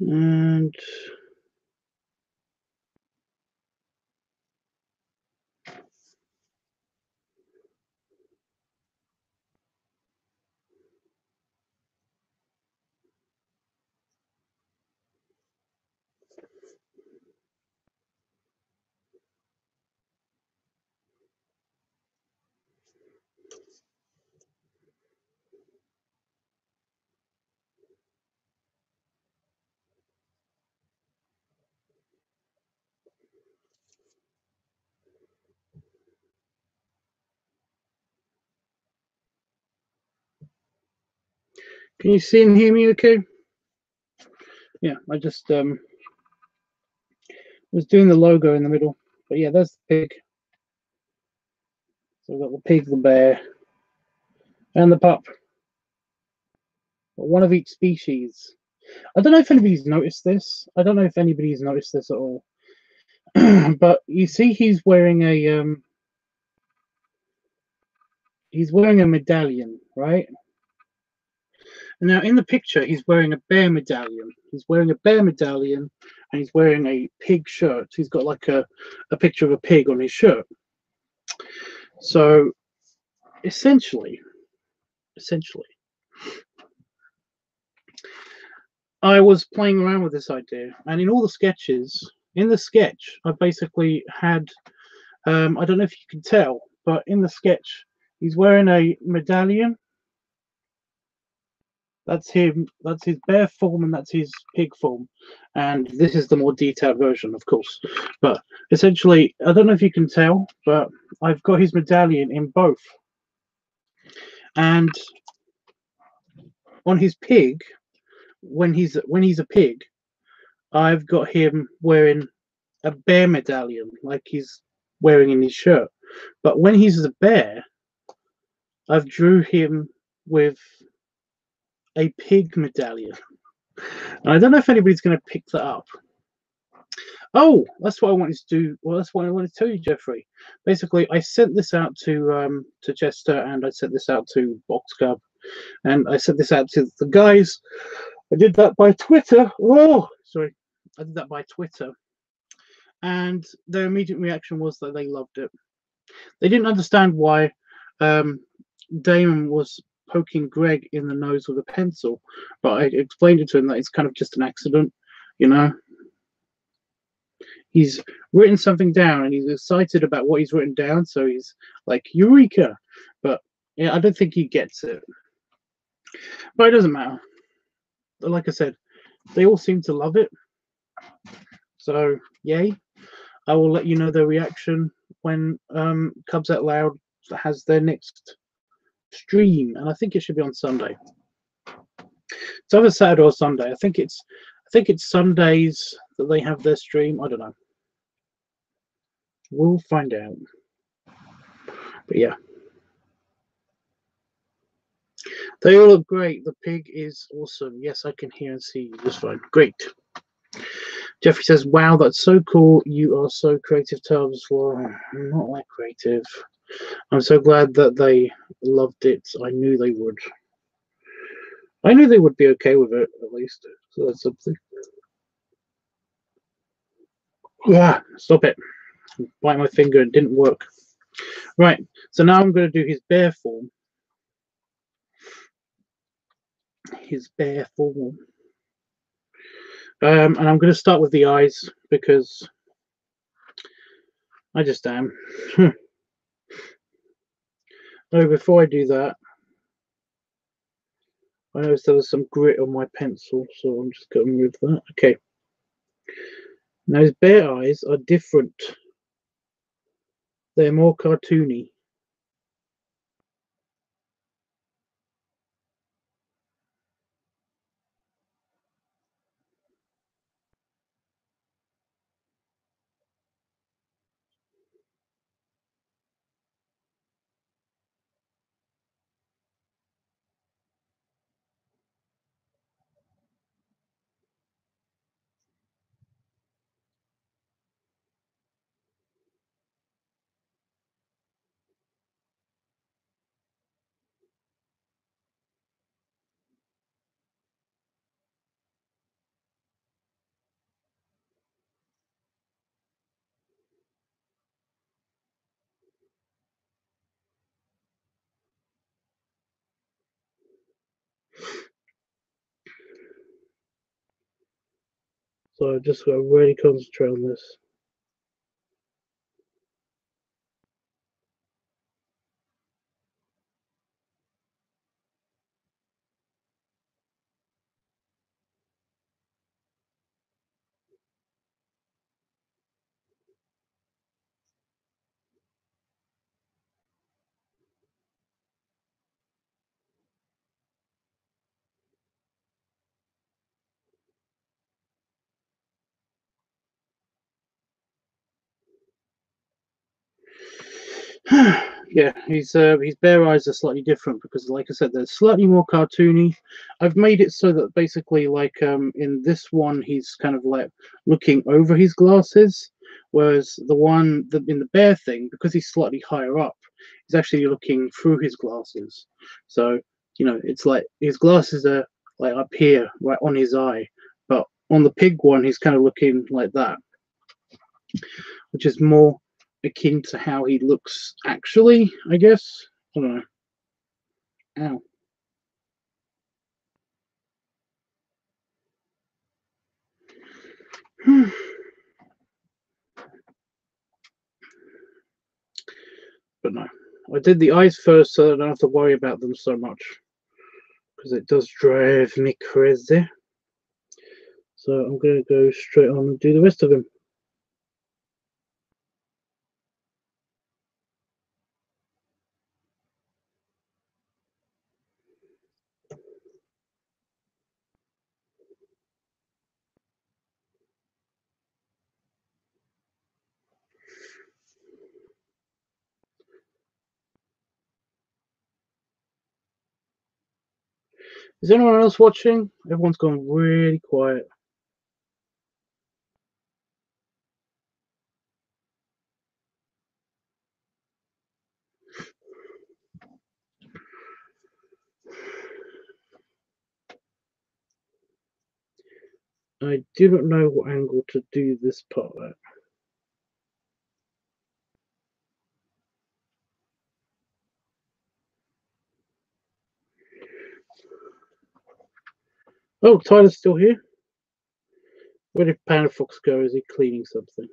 And can you see and hear me okay? Yeah, I just was doing the logo in the middle. But yeah, there's the pig. So we've got the pig, the bear, and the pup. But one of each species. I don't know if anybody's noticed this. I don't know if anybody's noticed this at all. But you see he's wearing a medallion, right? And now in the picture he's wearing a bear medallion. He's wearing a bear medallion and he's wearing a pig shirt. He's got like a picture of a pig on his shirt. So essentially, I was playing around with this idea, and in all the sketches, in the sketch, I basically had, I don't know if you can tell, but in the sketch, he's wearing a medallion. That's him. That's his bear form, and that's his pig form. And this is the more detailed version, of course. But essentially, I don't know if you can tell, but I've got his medallion in both. And on his pig, when he's a pig, I've got him wearing a bear medallion, like he's wearing in his shirt. But when he's a bear, I've drew him with a pig medallion. And I don't know if anybody's going to pick that up. Oh, that's what I wanted to do. Well, that's what I wanted to tell you, Jeffrey. Basically, I sent this out to Chester, and I sent this out to Box Cub, and I sent this out to the guys. I did that by Twitter. Oh, sorry, I did that by Twitter, and their immediate reaction was that they loved it. They didn't understand why Damon was poking Greg in the nose with a pencil, but I explained it to him that it's kind of just an accident, you know. He's written something down and he's excited about what he's written down, so he's like, Eureka! But yeah, I don't think he gets it. But it doesn't matter. Like I said, they all seem to love it. So, yay. I will let you know their reaction when Cubs Out Loud has their next stream, and I think it should be on Sunday. It's either Saturday or Sunday. I think it's Sundays that they have their stream. I don't know. We'll find out. But yeah. They all look great. The pig is awesome. Yes, I can hear and see you just fine. Great. Jeffrey says, wow, that's so cool. You are so creative, Tubbs. Well, I'm not that creative. I'm so glad that they loved it. I knew they would. I knew they would be okay with it, at least. So that's something. Yeah, stop it. Bite my finger, it didn't work. Right, so now I'm going to do his bear form. His bear form. And I'm going to start with the eyes because I just am. Oh, before I do that, I noticed there was some grit on my pencil, so I'm just going to remove that. Okay. Now his bear eyes are different. They're more cartoony. So I just got to really concentrate on this. Yeah, his bear eyes are slightly different because, like I said, they're slightly more cartoony. I've made it so that basically, like in this one, he's kind of like looking over his glasses, whereas the one in the bear thing, because he's slightly higher up, he's actually looking through his glasses. So you know, it's like his glasses are like up here, right on his eye, but on the pig one, he's kind of looking like that, which is more akin to how he looks actually, I guess. I don't know. Ow. but no. I did the eyes first so that I don't have to worry about them so much, because it does drive me crazy. So I'm going to go straight on and do the rest of him. Is anyone else watching? Everyone's gone really quiet. I do not know what angle to do this part at. Oh, Tyler's still here. Where did Panda Fox go? Is he cleaning something?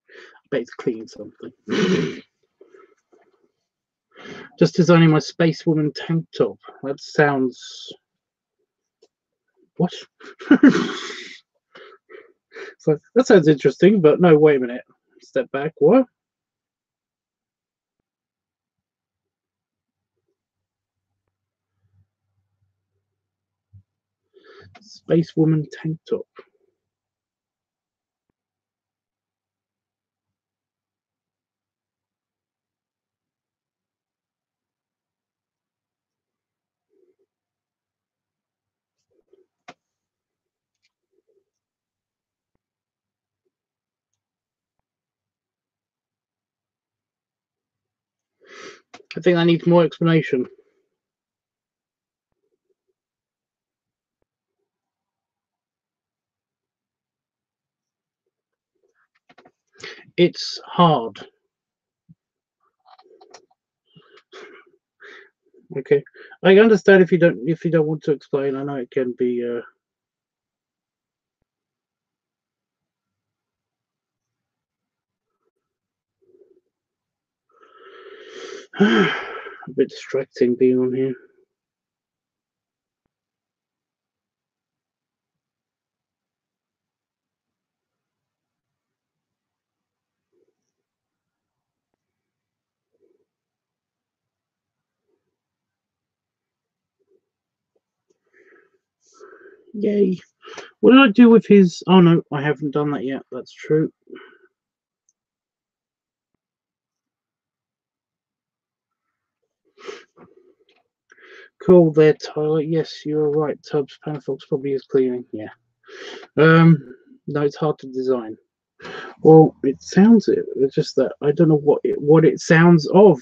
I bet he's cleaning something. Just designing my Space Woman tank top. That sounds... What? So, that sounds interesting, but no, wait a minute. Step back. What? Space Woman tank top. I think that needs more explanation. It's hard. Okay, I understand if you don't want to explain. I know it can be a bit distracting being on here. Yay. What did I do with his... Oh no, I haven't done that yet. That's true. Cool there, Tyler. Yes, you're right. Tubbs Panafox probably is cleaning. Yeah. No, it's hard to design. Well, it sounds it. It's just that I don't know what it sounds of.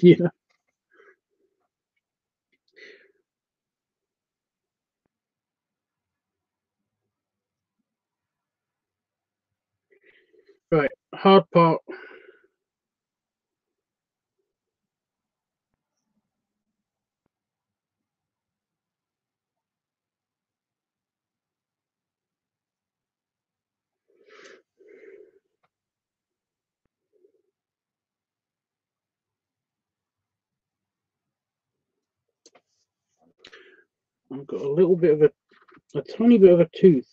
You know. Right. Hard part. I've got a little bit of a tiny bit of a tooth.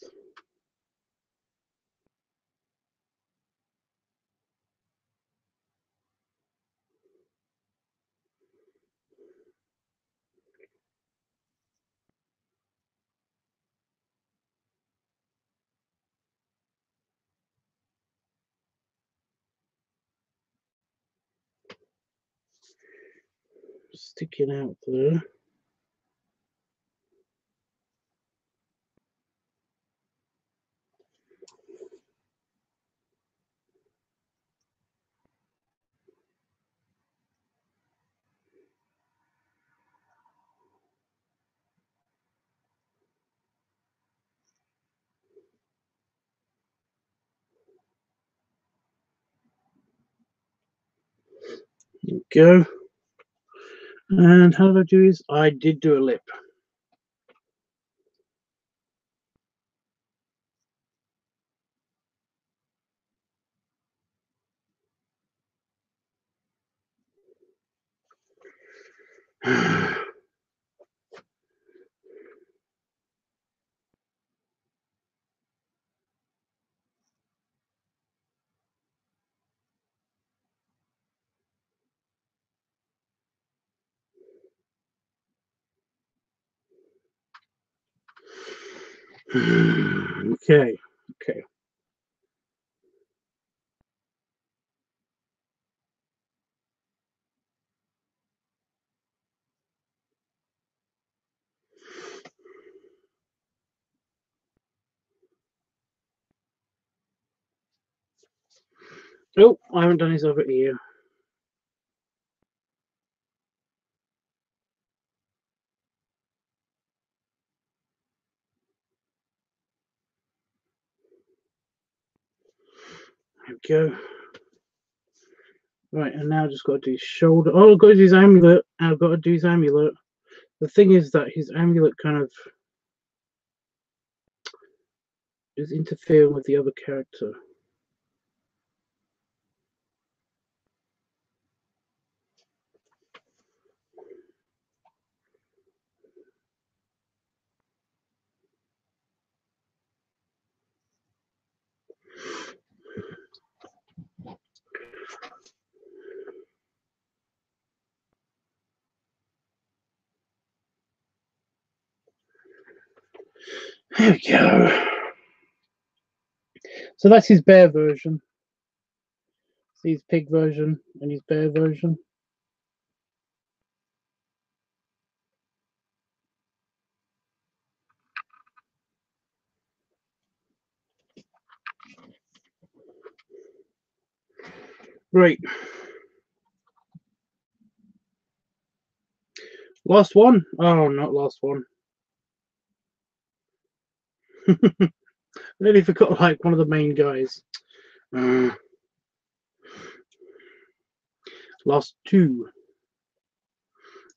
Sticking out there. There we go. And how did I do this? I did do a lip. Okay, okay. Oh, I haven't done his other ear. There we go. Right, and now I've just got to do his shoulder. Oh, I've got to do his amulet. I've got to do his amulet. The thing is that his amulet kind of is interfering with the other character. There we go. So that's his bear version. See his pig version and his bear version. Right. Last one? Oh, not last one. Nearly forgot like one of the main guys. Last two.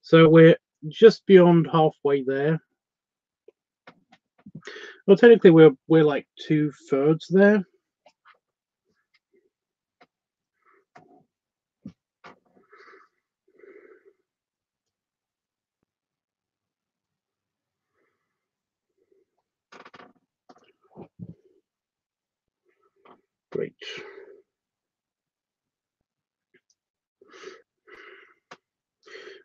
So we're just beyond halfway there. Well, technically we're like 2/3 there. Great.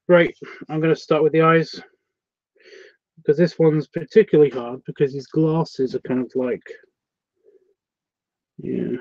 Right, I'm going to start with the eyes because this one's particularly hard because his glasses are kind of like, yeah.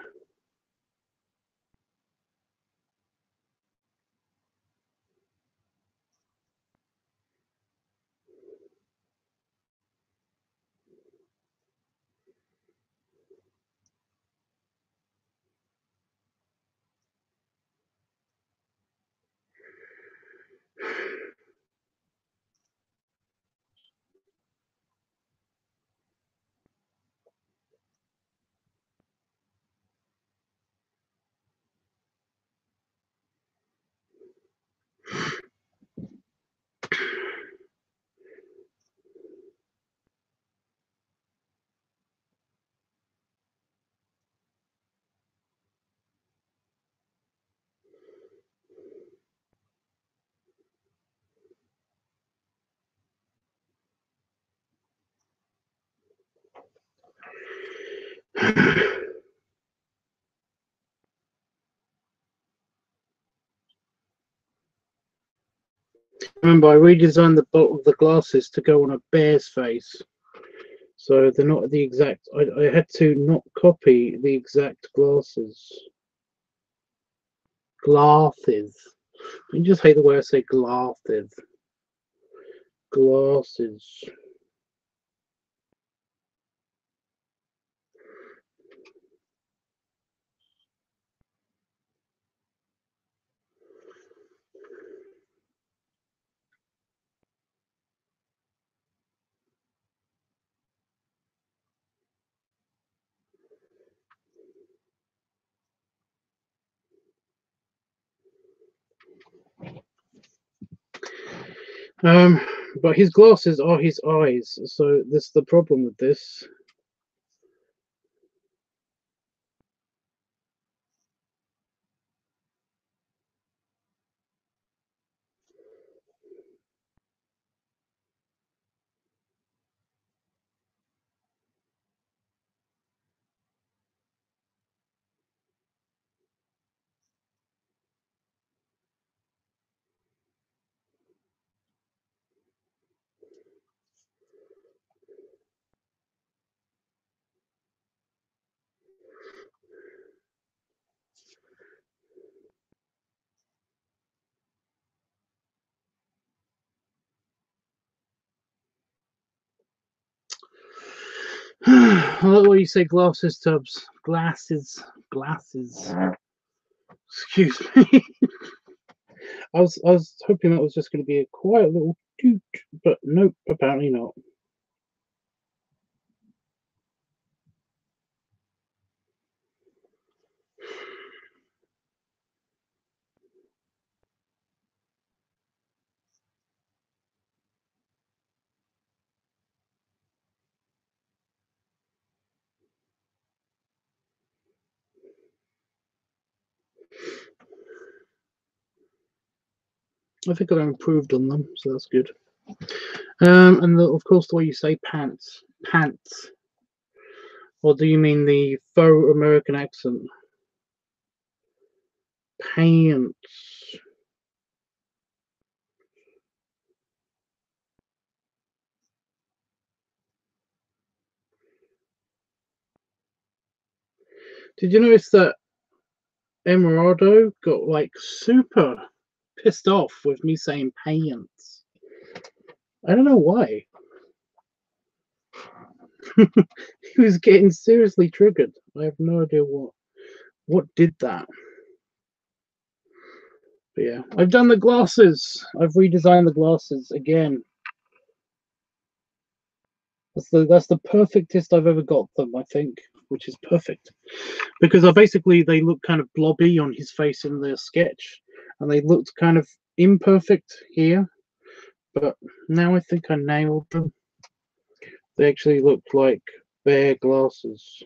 Remember, I redesigned the bottom of the glasses to go on a bear's face. So they're not the exact. I had to not copy the exact glasses. Glasses. I just hate the way I say glasses. Glasses. But his glasses are his eyes, so this is the problem with this. I like what you say, glasses, Tubbs. Glasses. Glasses. Excuse me. I was hoping that was just going to be a quiet little toot, but nope, apparently not. I think I've improved on them, so that's good. And of course, the way you say pants. Pants. Or do you mean the faux American accent? Pants. Did you notice that Emerado got like super pissed off with me saying pants? I don't know why. He was getting seriously triggered. I have no idea what did that. But yeah, I've done the glasses. I've redesigned the glasses again. That's the perfectest I've ever got them, I think, which is perfect. Because they look kind of blobby on his face in the sketch, and they looked kind of imperfect here. But now I think I nailed them. They actually look like bare glasses.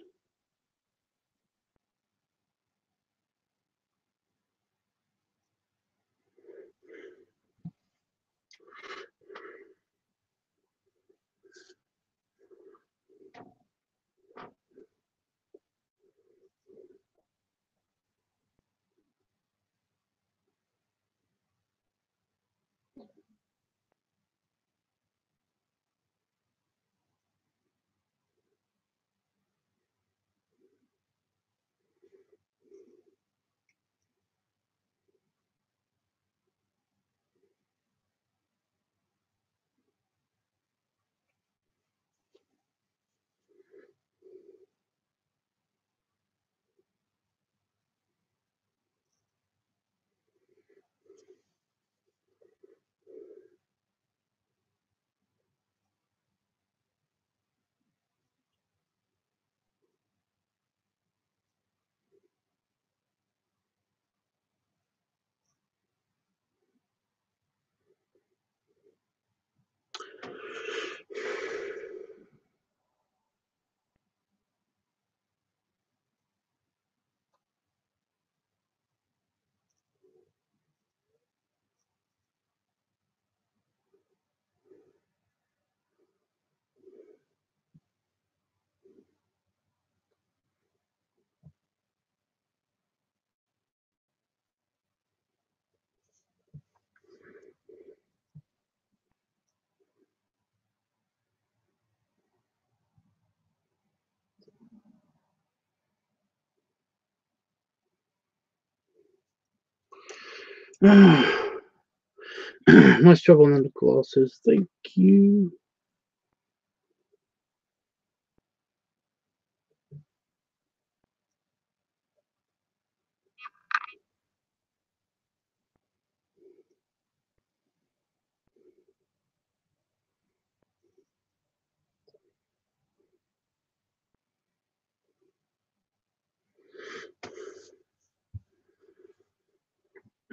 Nice job on the glasses. Thank you.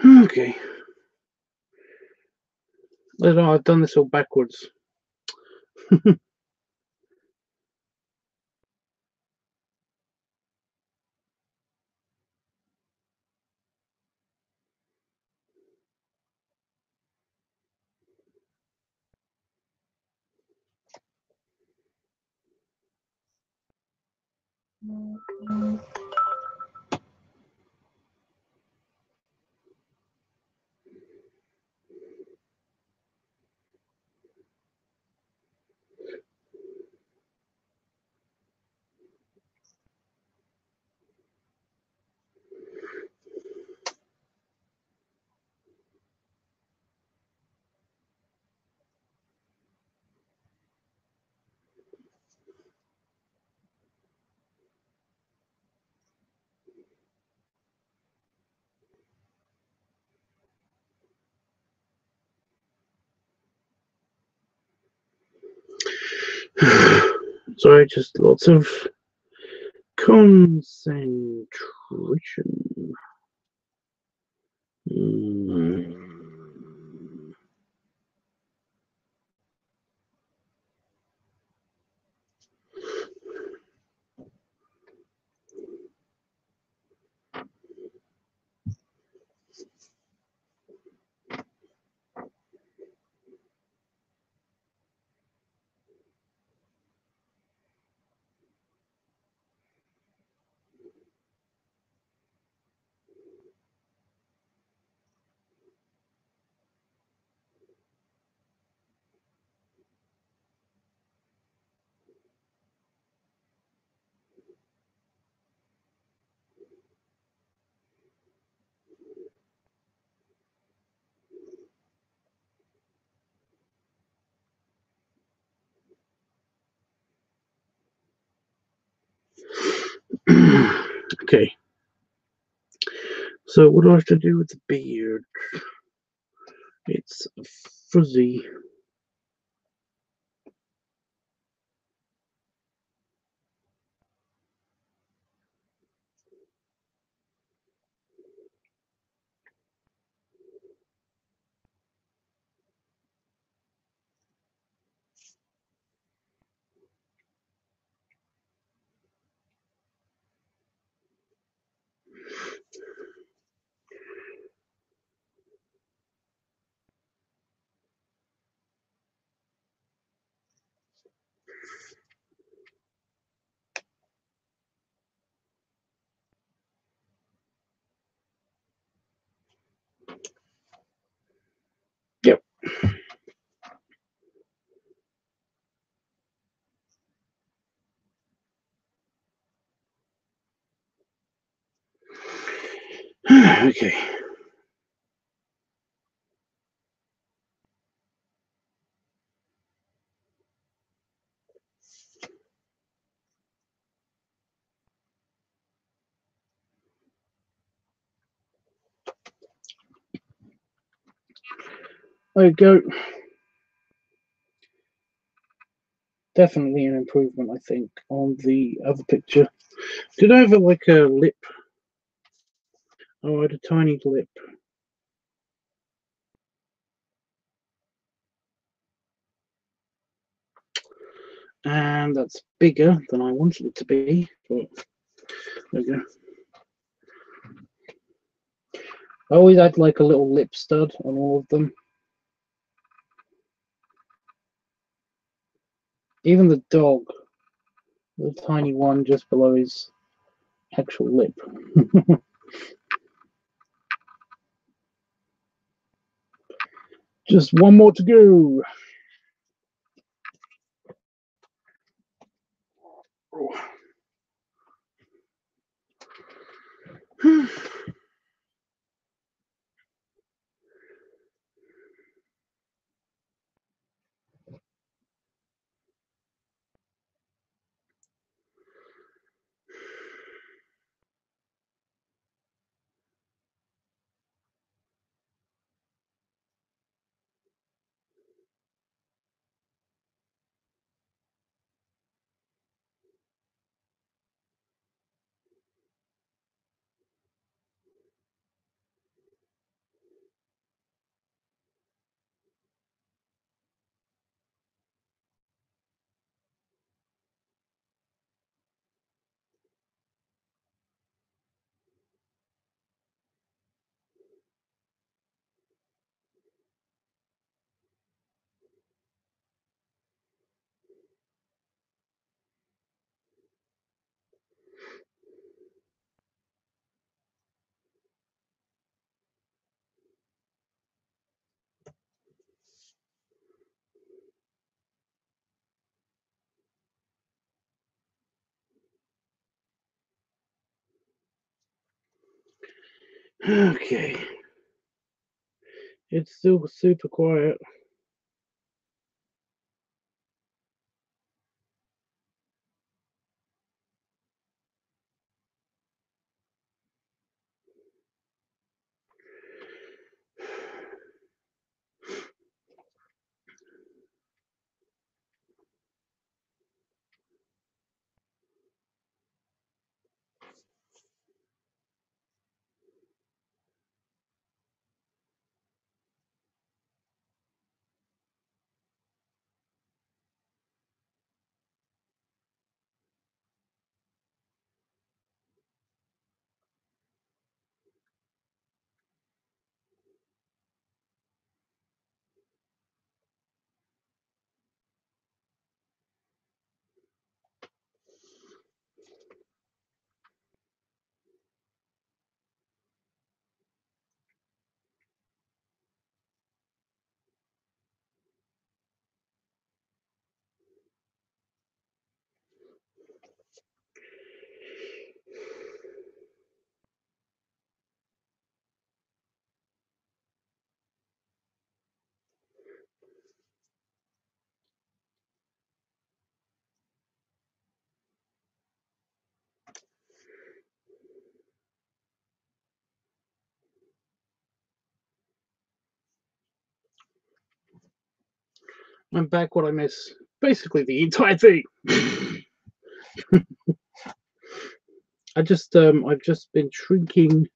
Okay. I don't know, I've done this all backwards. Sorry, just lots of concentration. Mm. Okay. So what do I have to do with the beard? It's fuzzy. Yep. Okay. There you go. Definitely an improvement, I think, on the other picture. Did I have like a lip? Oh, I had a tiny lip. And that's bigger than I wanted it to be. But there we go. I always had like a little lip stud on all of them. Even the dog, the tiny one just below his actual lip. Just one more to go. Okay. It's still super quiet. I'm back. What I miss? Basically the entire thing. I've just been shrinking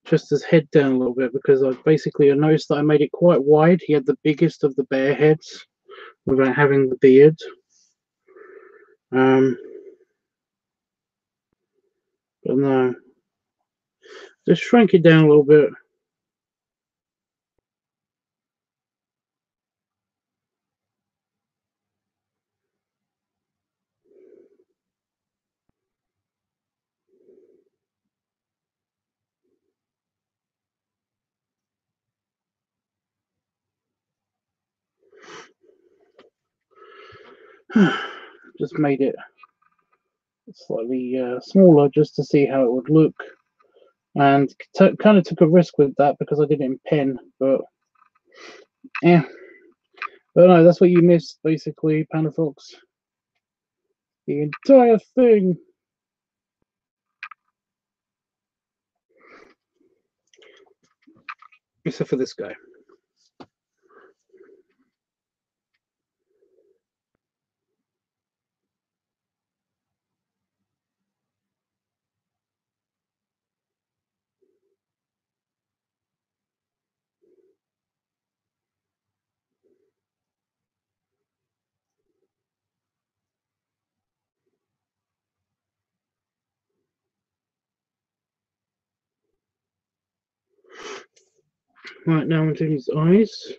just his head down a little bit because I noticed that I made it quite wide. He had the biggest of the bear heads without having the beard. But no, just shrink it down a little bit. Just made it slightly smaller just to see how it would look, and kind of took a risk with that because I did it in pen. But yeah, but no, that's what you missed basically, Panafox. The entire thing. Except for this guy. Right, now I'm doing his eyes.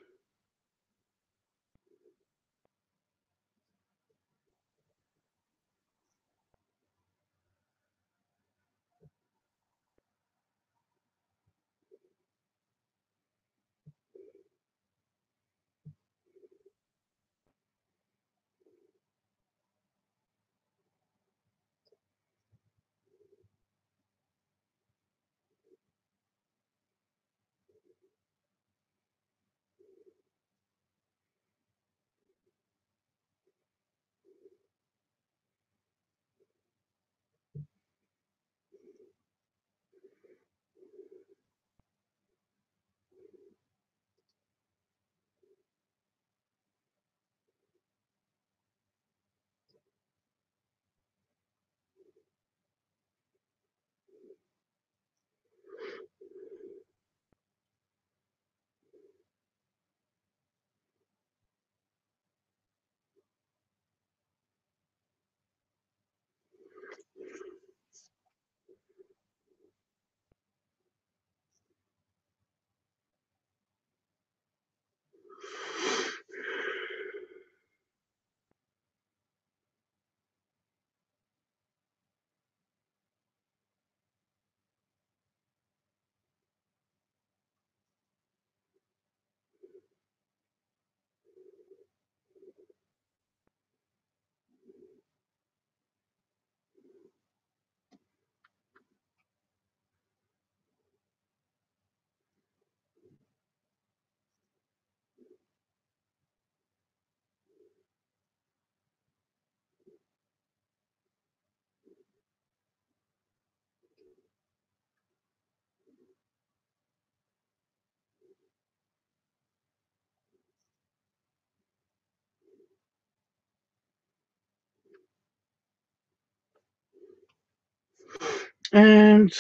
And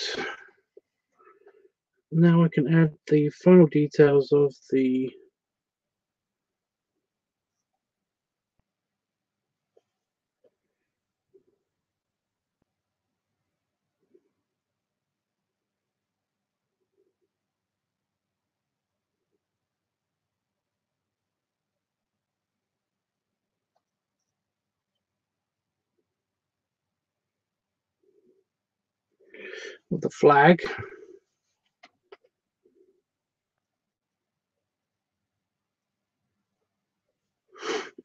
now I can add the final details of the flag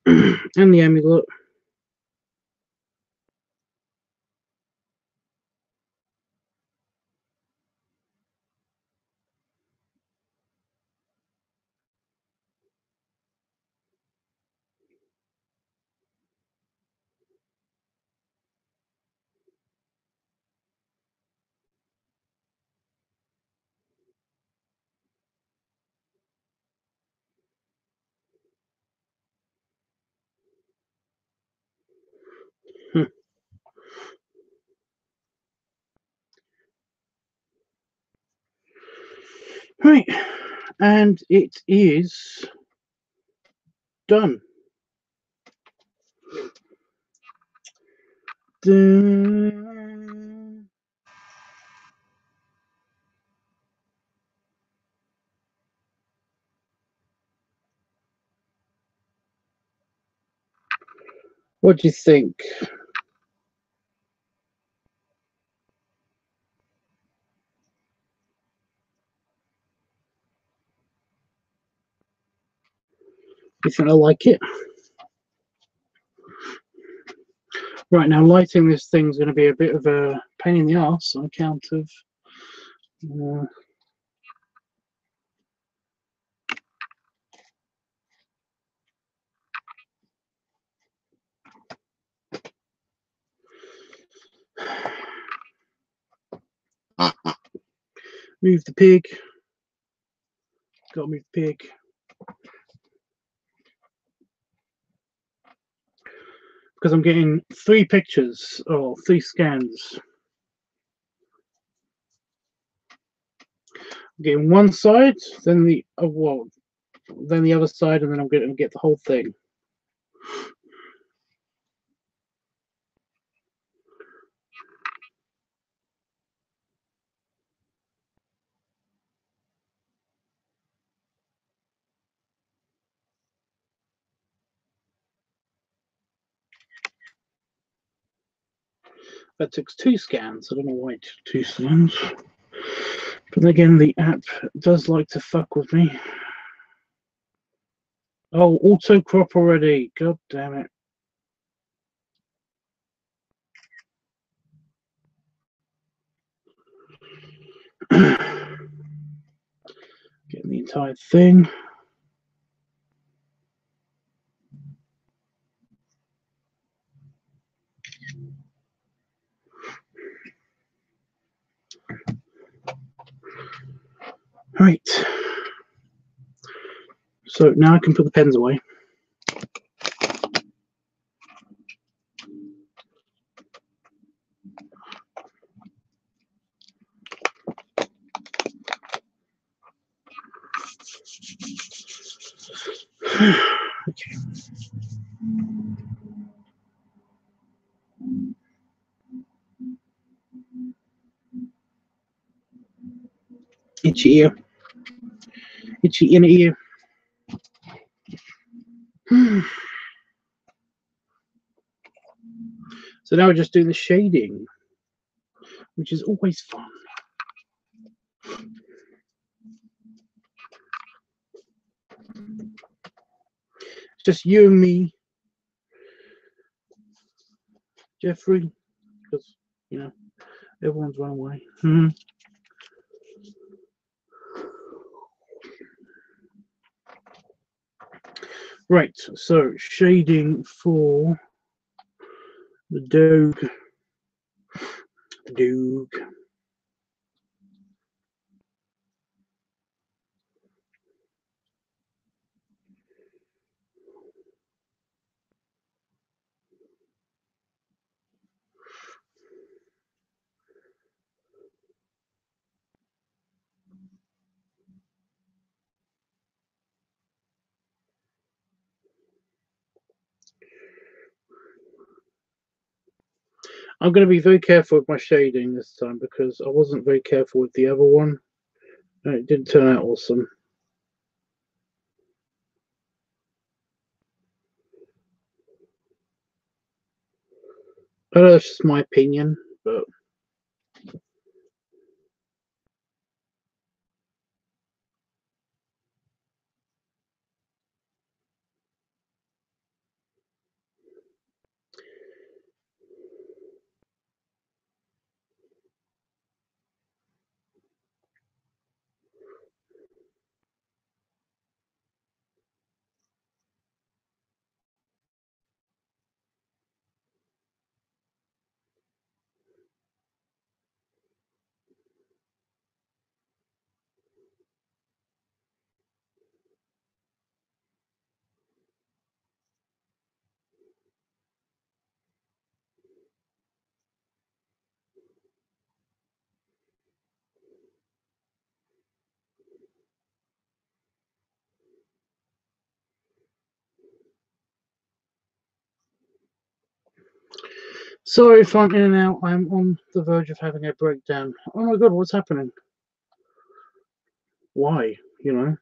and the amulet. Right, and it is done. Dun. What do you think? You think I like it? Right, now lighting this thing's going to be a bit of a pain in the ass on account of move the pig. Got to move the pig. Because I'm getting 3 pictures or 3 scans. I'm getting one side, then the then the other side, and then I'm going to get the whole thing. That took 2 scans. I don't know why it took 2 scans. But again, the app does like to fuck with me. Oh, auto crop already. God damn it. Getting the entire thing. Right. So now I can put the pens away. Okay. Itchy ear. Itchy inner ear. So now we're just doing the shading, which is always fun. It's just you and me, Jeffrey, because, you know, everyone's run away. Right, so shading for the dog. I'm going to be very careful with my shading this time because I wasn't very careful with the other one. And it didn't turn out awesome. I know that's just my opinion, but Sorry if I'm in and out. I'm on the verge of having a breakdown. Oh my god, what's happening? Why? You know?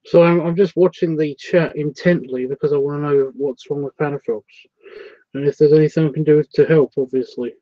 So I'm just watching the chat intently because I want to know what's wrong with Panafox and if there's anything I can do to help, obviously.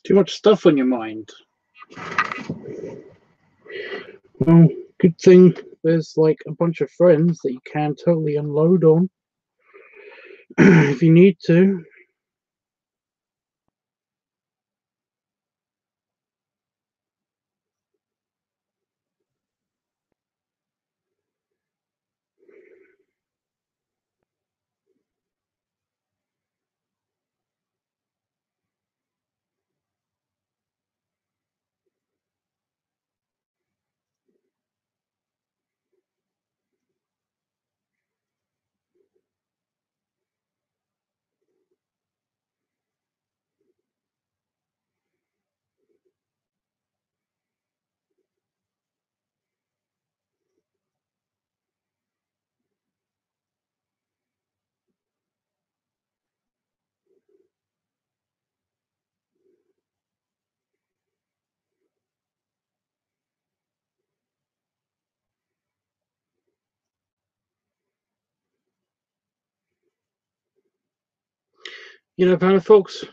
Too much stuff on your mind. Well, good thing there's like a bunch of friends that you can totally unload on if you need to. You know, kind of folks,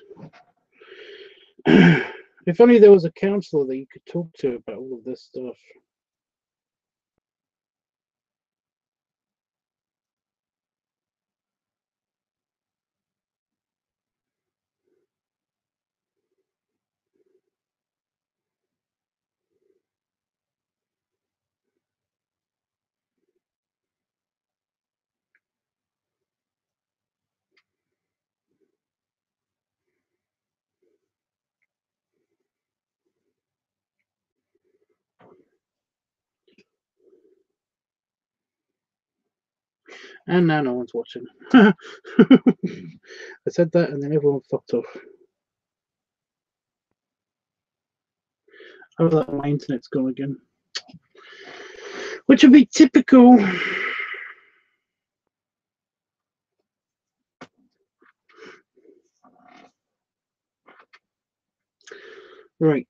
if only there was a counselor that you could talk to about all of this stuff. And now no one's watching. I said that and then everyone fucked off. Oh, that my internet's gone again. Which would be typical. Right.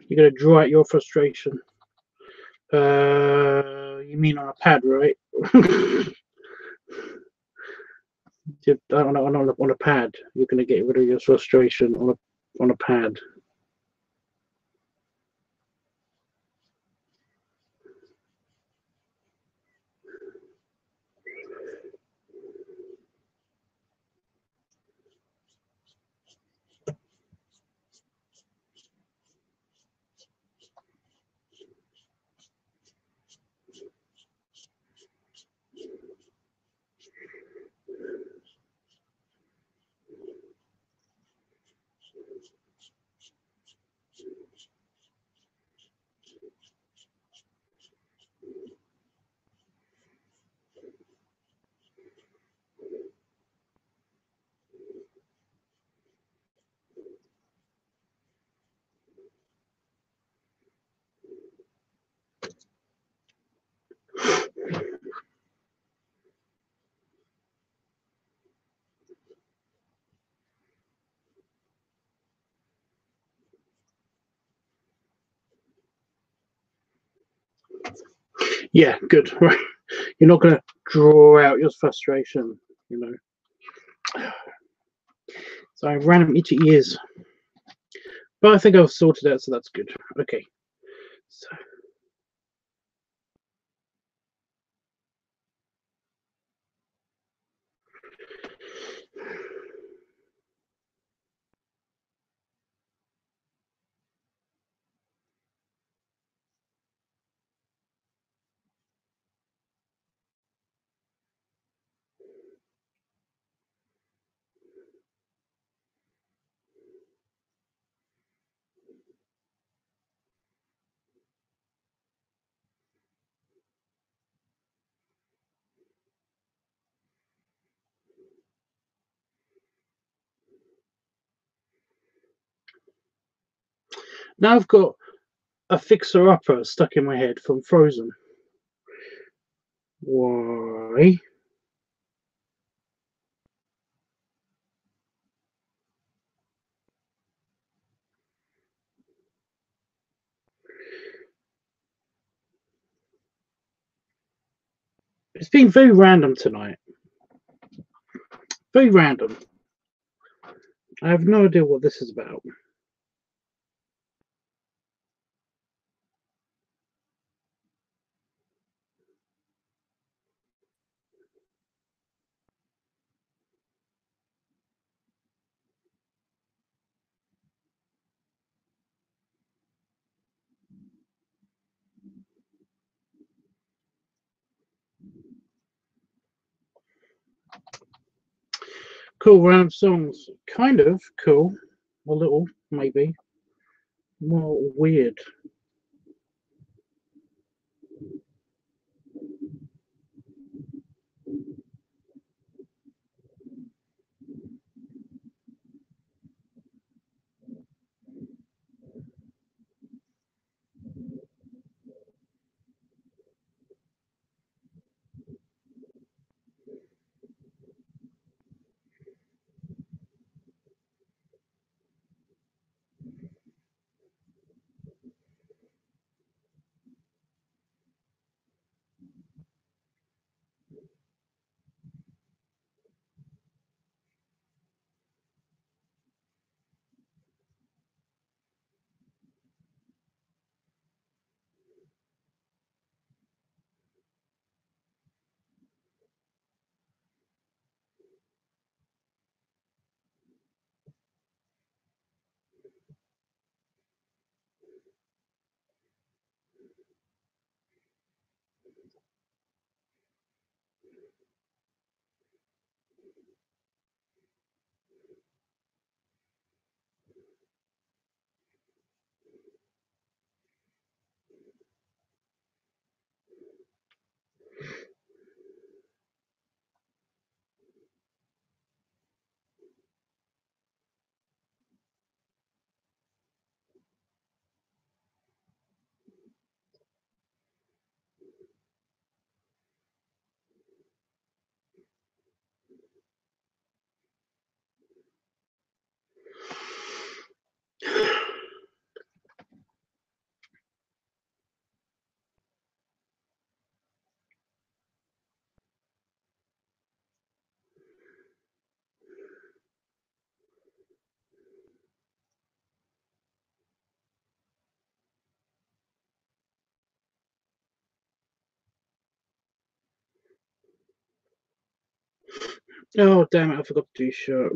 You're going to draw out your frustration. You mean on a pad, right? I don't know, on a pad. You're going to get rid of your frustration on a pad. Yeah, good. Right. You're not going to draw out your frustration, you know. So I ran them itchy ears. But I think I've sorted out, so that's good. Okay. So now I've got a fixer-upper stuck in my head from Frozen. Why? It's been very random tonight. Very random. I have no idea what this is about. Cool random songs. Kind of cool. A little, maybe. More weird. Oh, damn it, I forgot to do shirt.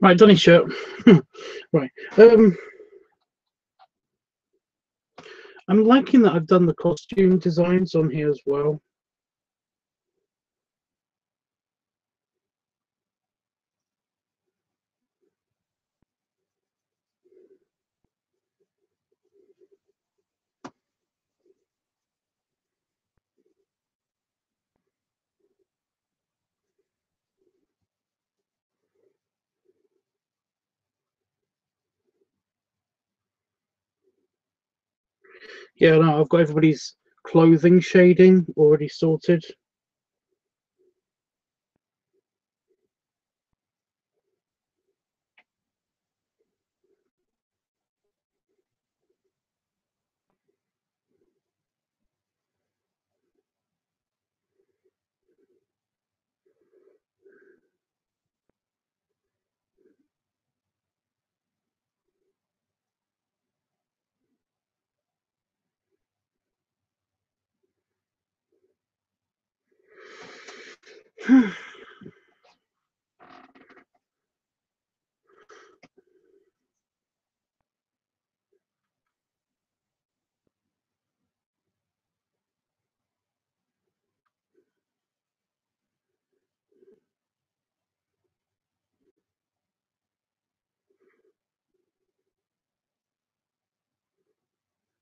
Right, done his shirt. Right. I'm liking that I've done the costume designs on here as well. Yeah, no, I've got everybody's clothing shading already sorted.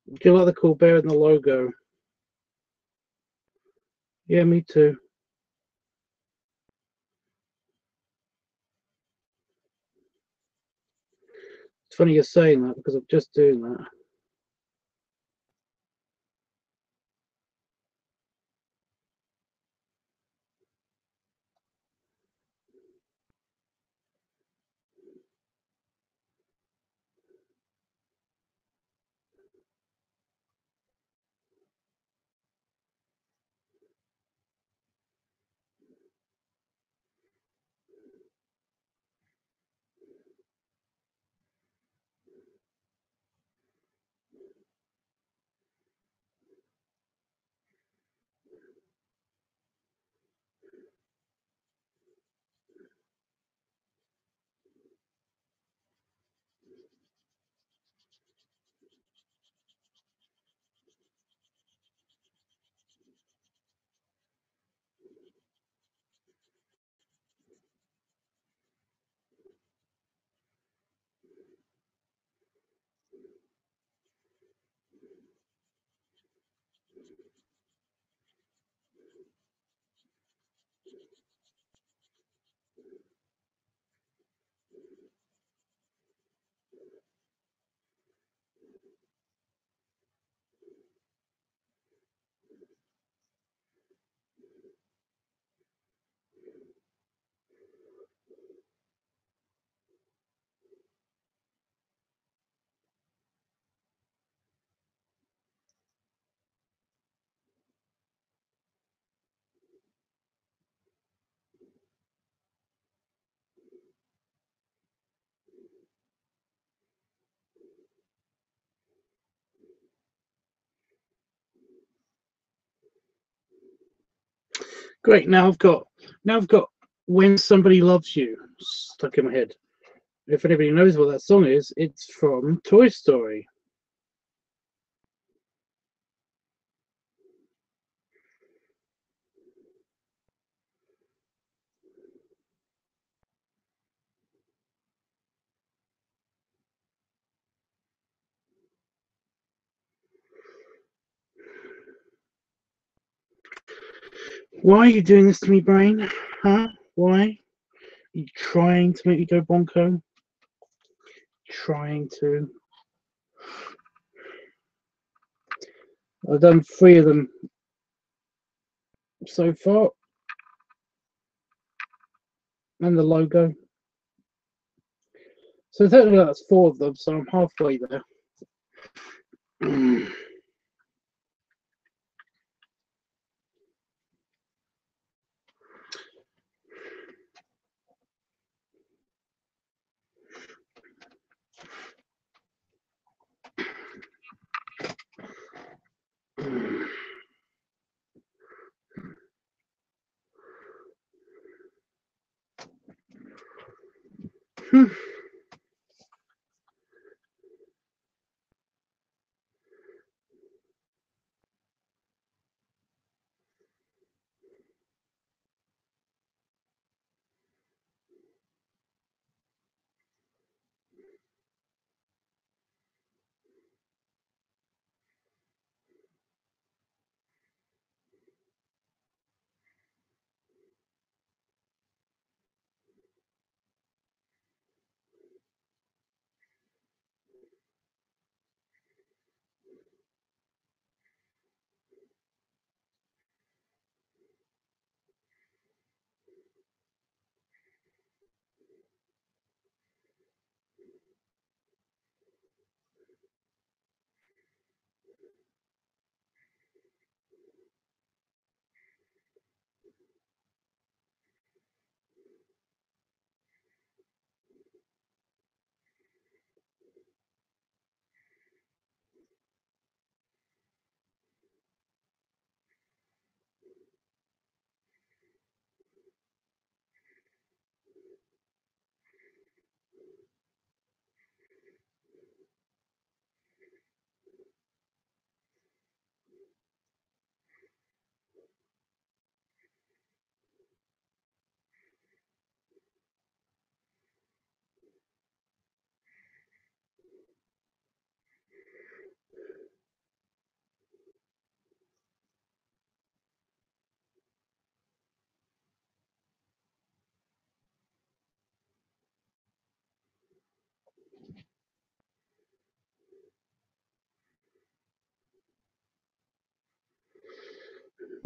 Do you like the cool bear and the logo? Yeah, me too. It's funny you're saying that because I'm just doing that. Great. Now I've got When Somebody Loves You stuck in my head. If anybody knows what that song is, it's from Toy Story. Why are you doing this to me, brain? Huh? Why? Are you trying to make me go bonko? Trying to. I've done 3 of them so far. And the logo. So technically that's 4 of them, so I'm halfway there.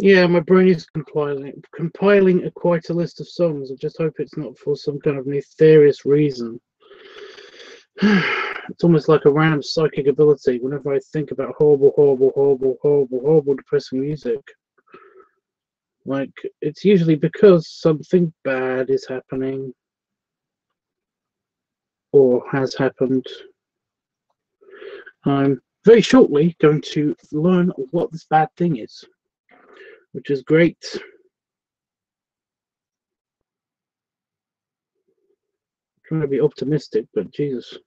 Yeah, my brain is compiling quite a list of songs. I just hope it's not for some kind of nefarious reason. It's almost like a random psychic ability whenever I think about horrible, depressing music. Like, it's usually because something bad is happening or has happened. I'm very shortly going to learn what this bad thing is, which is great. Trying to be optimistic, but Jesus.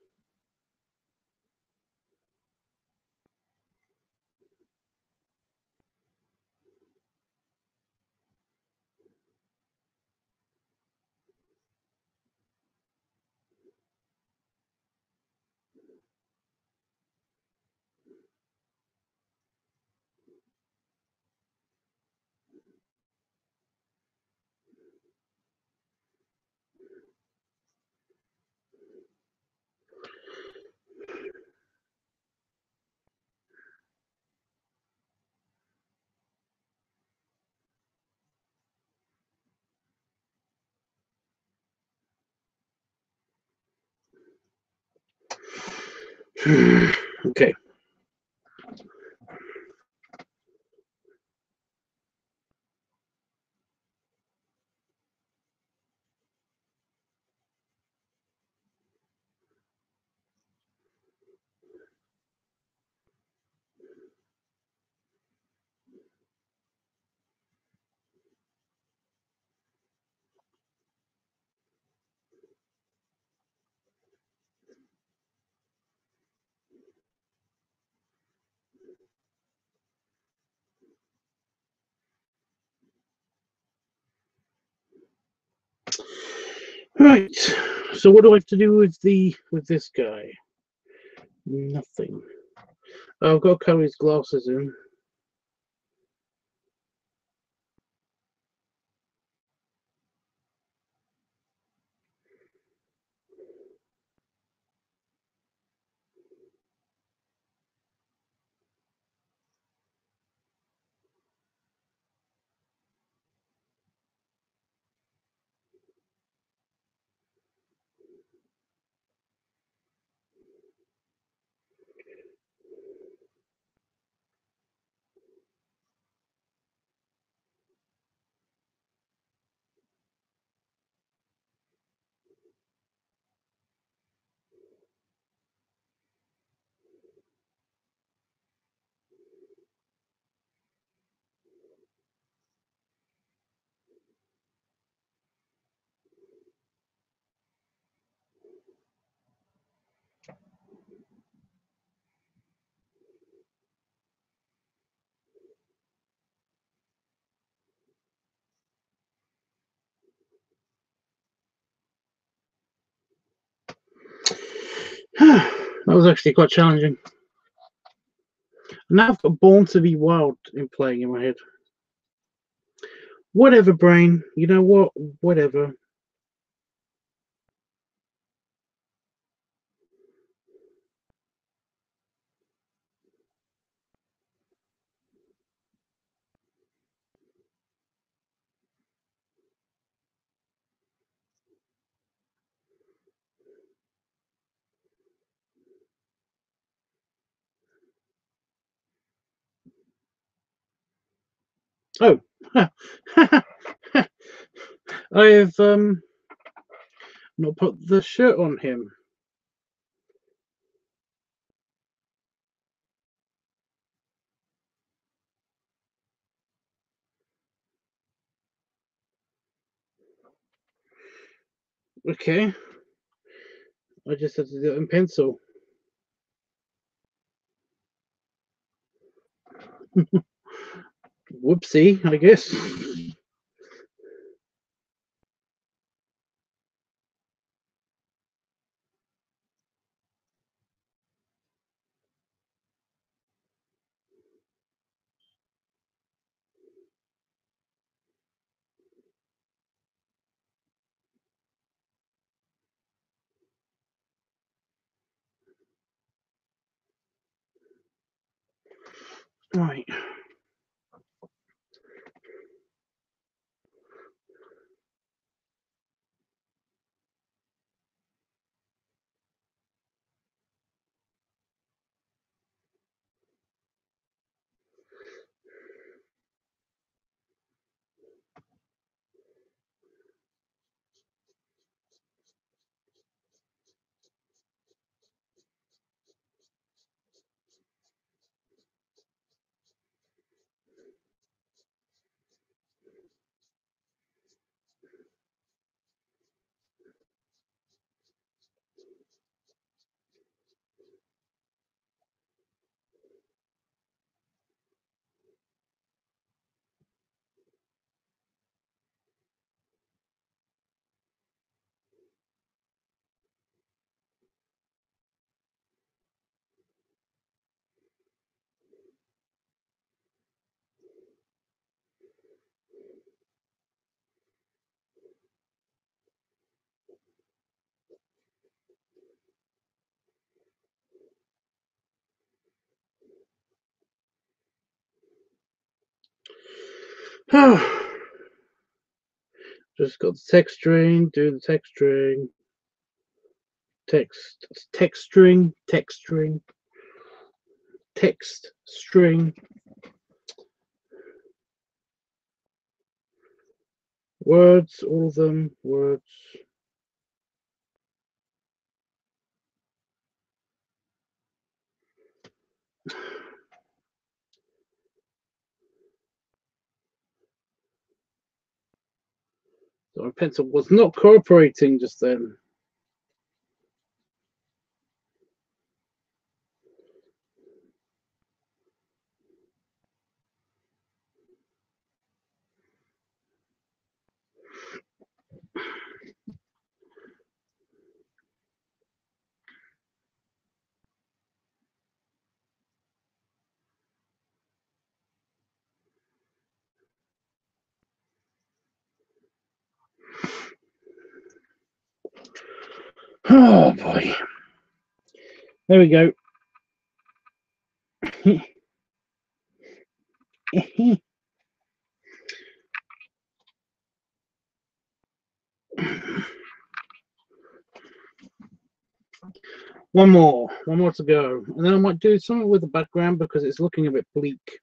Okay. Right. So what do I have to do with this guy? Nothing. I've got to cover his glasses in. That was actually quite challenging. Now I've got Born to Be Wild playing in my head. Whatever, brain. You know what? Whatever. Oh. I have not put the shirt on him. Okay. I just had to do it in pencil. Whoopsie, I guess. Right. Just got the texturing, do the texturing, texturing, text string, words, all of them, words. So my pencil was not cooperating just then. Oh boy. There we go. One more to go. And then I might do something with the background because it's looking a bit bleak.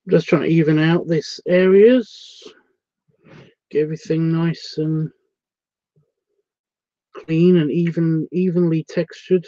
Just trying to even out this areas, get everything nice and clean and evenly textured.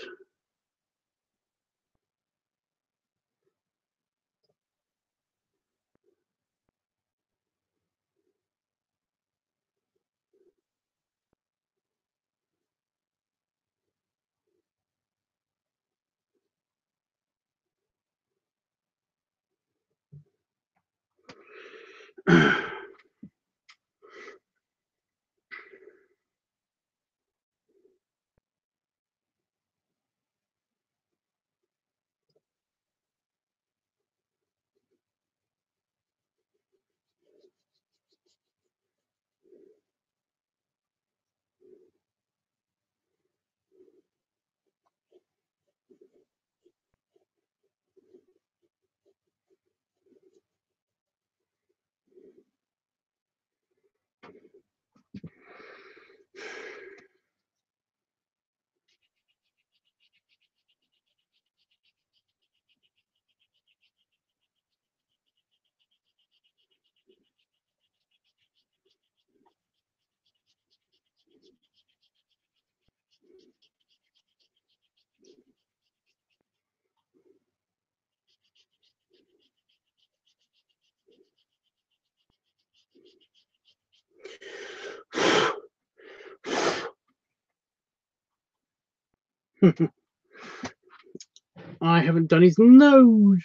I haven't done his nose.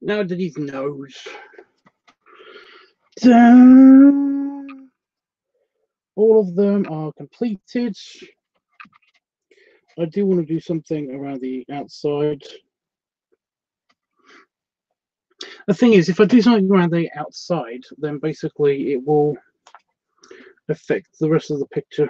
Now I did his nose. Dun. All of them are completed. I do want to do something around the outside. The thing is, if I do something around the outside, then basically it will affect the rest of the picture.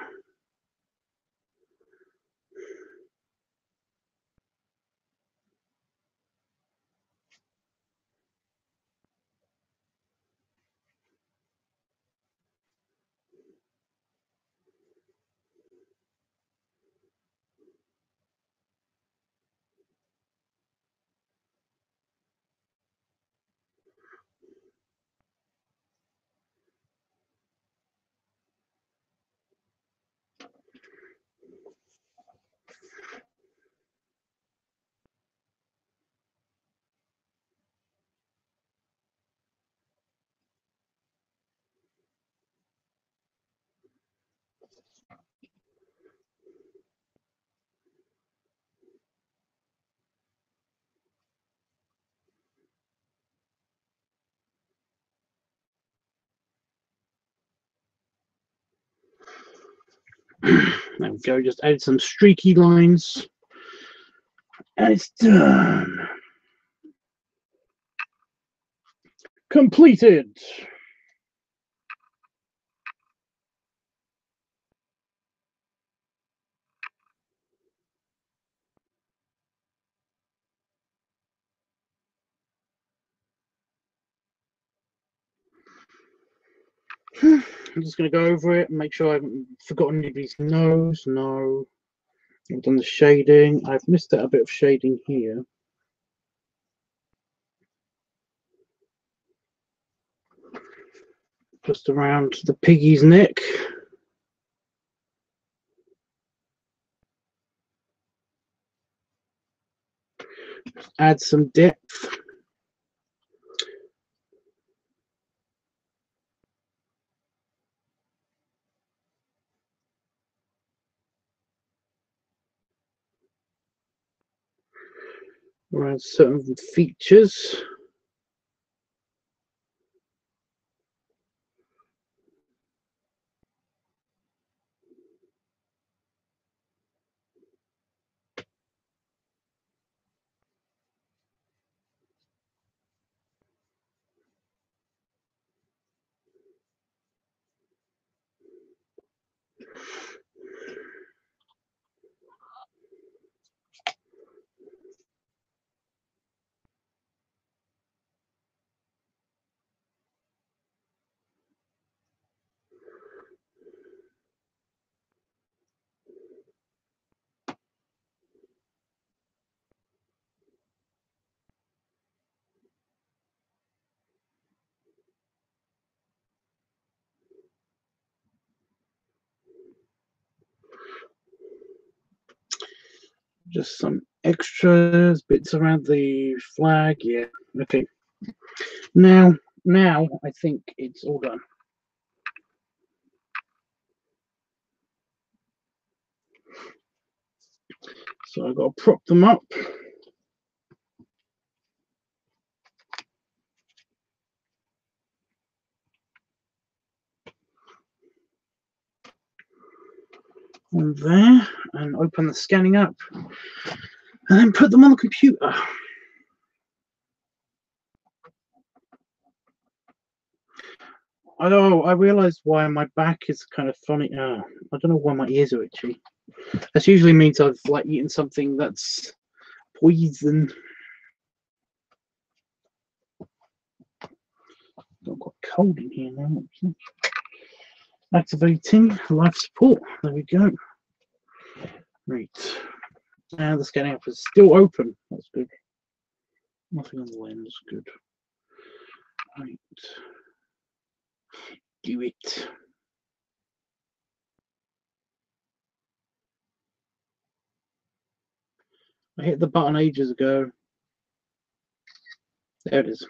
There we go, just add some streaky lines. And it's done. Completed. I'm just going to go over it and make sure I haven't forgotten anybody's nose. No. I've done the shading. I've missed out a bit of shading here. Just around the piggy's neck. Add some depth. Around certain features. Just some extras, bits around the flag. Yeah, okay. Now I think it's all done. So I've got to prop them up. On there, and open the scanning app, and then put them on the computer. I realised why my back is kind of funny. I don't know why my ears are itchy. That usually means I've like eaten something that's poison. Got quite cold in here now. Activating life support. There we go. Right. Now the scanning app is still open. That's good. Nothing on the lens. Good. Right. Do it. I hit the button ages ago. There it is.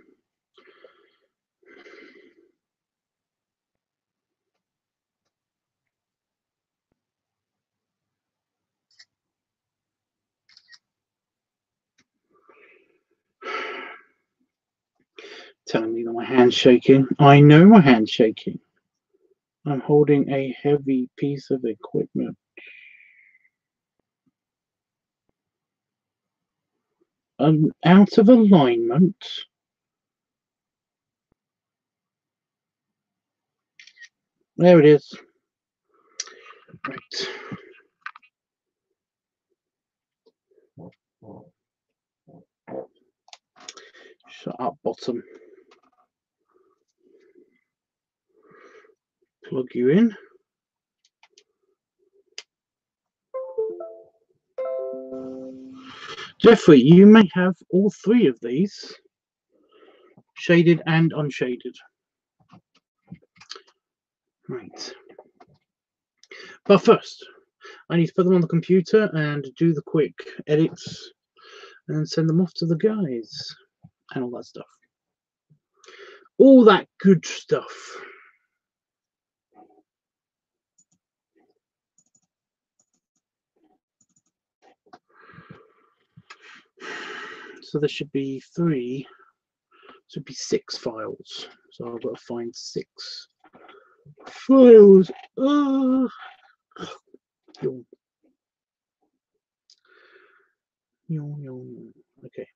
Telling me that my hand's shaking. I know my hand's shaking. I'm holding a heavy piece of equipment. I'm out of alignment. There it is. Right. Shut up, bottom. Plug you in. Jeffrey, you may have all three of these, shaded and unshaded. Right. But first, I need to put them on the computer and do the quick edits and send them off to the guys and all that stuff. All that good stuff. So there should be three, should be 6 files. So I've got to find 6 files. Okay.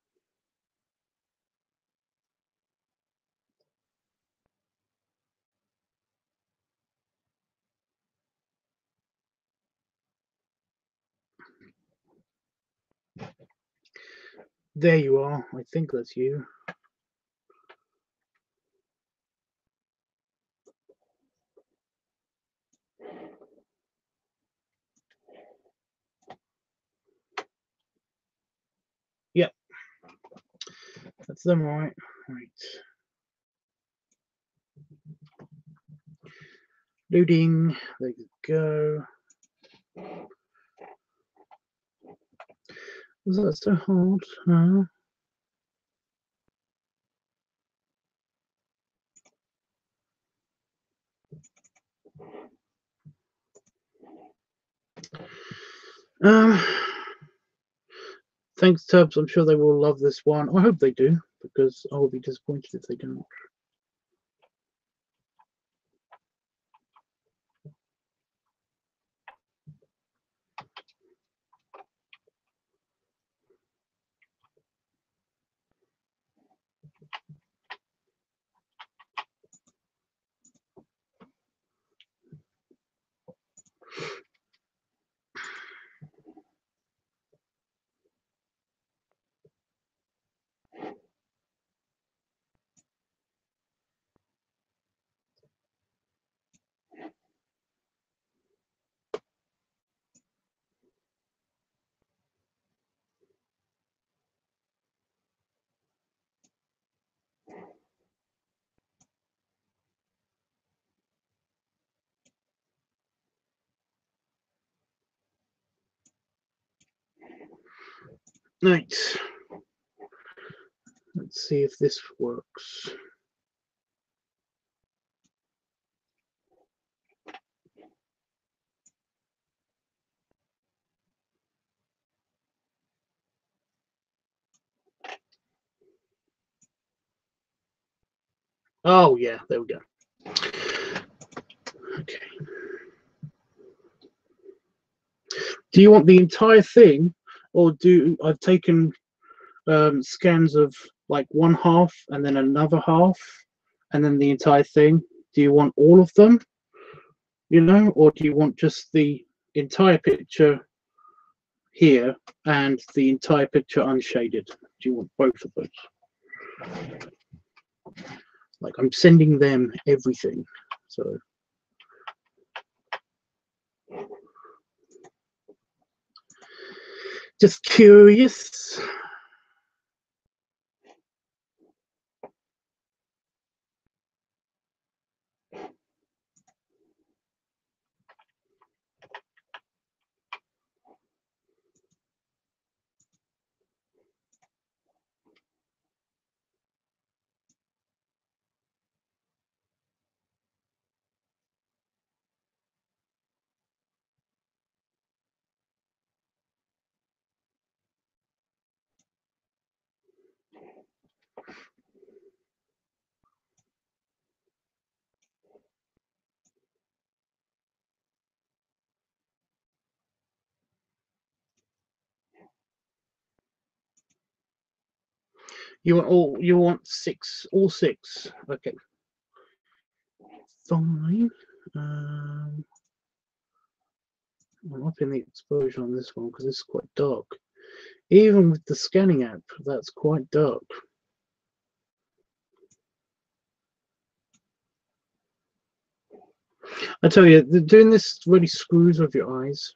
There you are. I think that's you. Yep. That's them, right? Right. Loading. There you go. Was that so hard? Huh? Thanks, Tubbs. I'm sure they will love this one. I hope they do, because I will be disappointed if they don't. Right. Let's see if this works. Oh, yeah, there we go. Okay. Do you want the entire thing, or I've taken scans of like one half and then another half and then the entire thing? Do you want all of them, or do you want just the entire picture here and the entire picture unshaded? Do you want both of those? Like, I'm sending them everything, so just curious. You want all? You want six? All six? Okay. Fine. I'm upping the exposure on this one because it's quite dark. Even with the scanning app, that's quite dark. I tell you, doing this really screws with your eyes.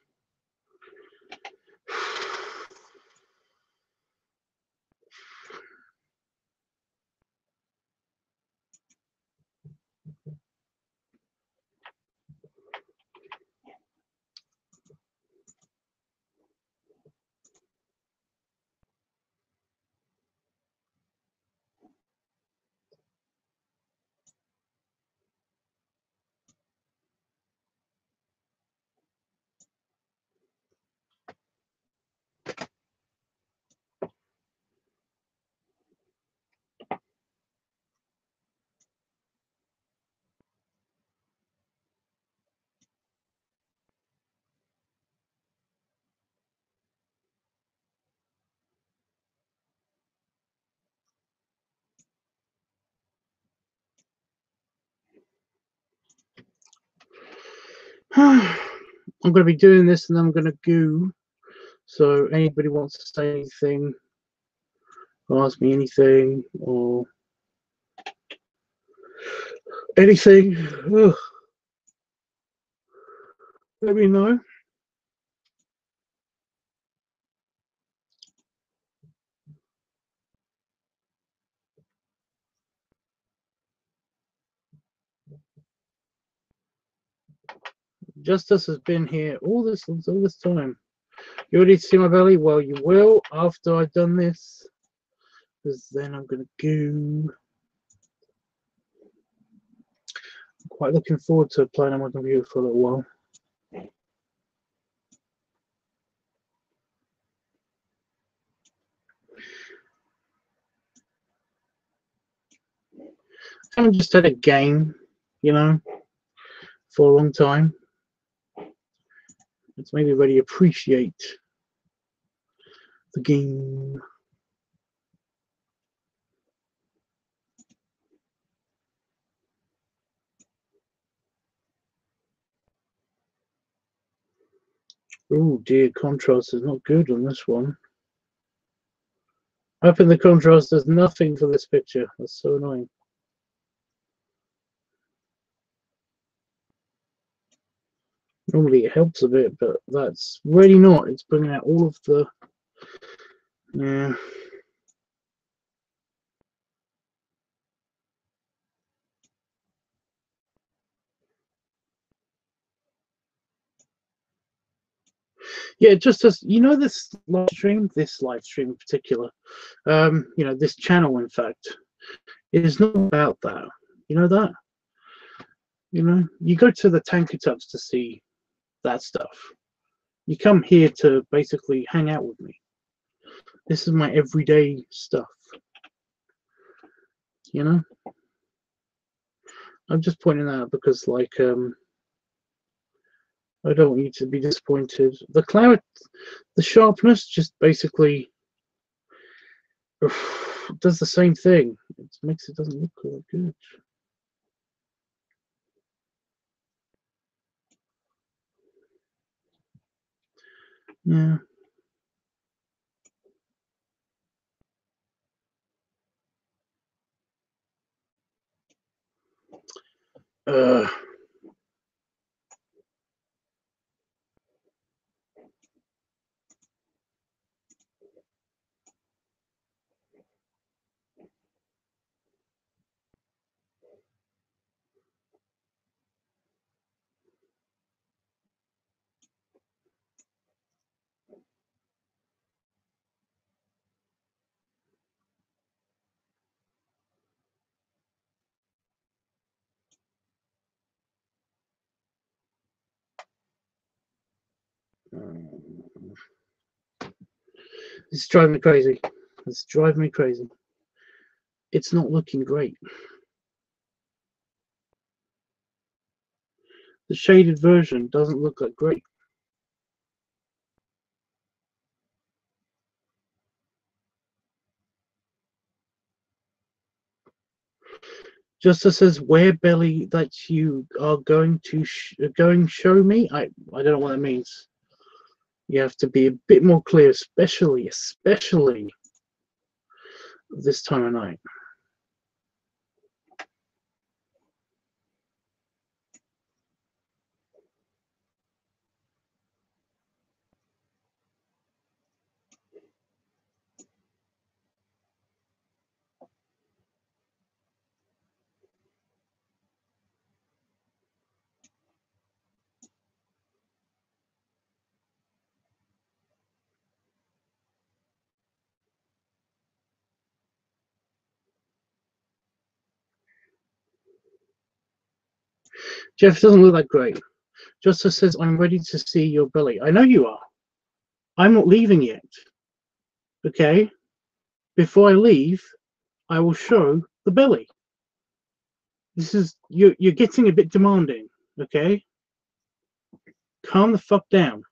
I'm going to be doing this and then I'm going to go. So anybody wants to say anything, or ask me anything, or anything, let me know. Justice has been here all this time. You ready to see my belly? Well, you will after I've done this, because then I'm going to go. I'm quite looking forward to playing on my computer for a little while. I haven't just had a game, you know, for a long time. It's made me really appreciate the game. Oh dear, contrast is not good on this one. Up in the contrast, there's nothing for this picture. That's so annoying. Normally it helps a bit, but that's really not. It's bringing out all of the... Yeah. Yeah, just as you know, this live stream in particular, you know, this channel, in fact, is not about that. You know that? You know, you go to the Tanker Tubs to see that stuff. You come here to basically hang out with me. This is my everyday stuff. You know? I'm just pointing that out because, like, I don't want you to be disappointed. The clarity, the sharpness, just basically does the same thing. It makes it doesn't look really good. Yeah. Uh, it's driving me crazy. It's driving me crazy. It's not looking great. The shaded version doesn't look that great. Just says where belly that you are going to show me. I don't know what that means. You have to be a bit more clear, especially this time of night. Jeff doesn't look that great. Justice says, I'm ready to see your belly. I know you are. I'm not leaving yet. Okay? Before I leave, I will show the belly. This is, you're getting a bit demanding. Okay? Calm the fuck down.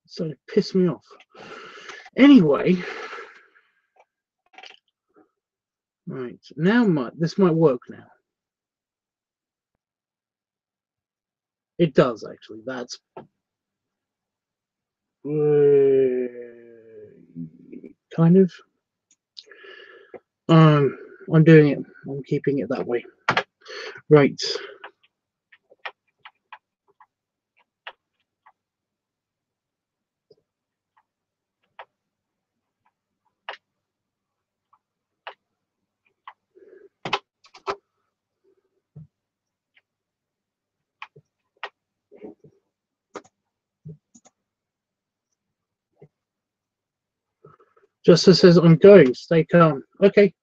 So it pissed me off. Anyway. Right. Now this might work now. It does, actually. That's kind of. I'm doing it. I'm keeping it that way. Right. Justice says, I'm going. Stay calm. Okay.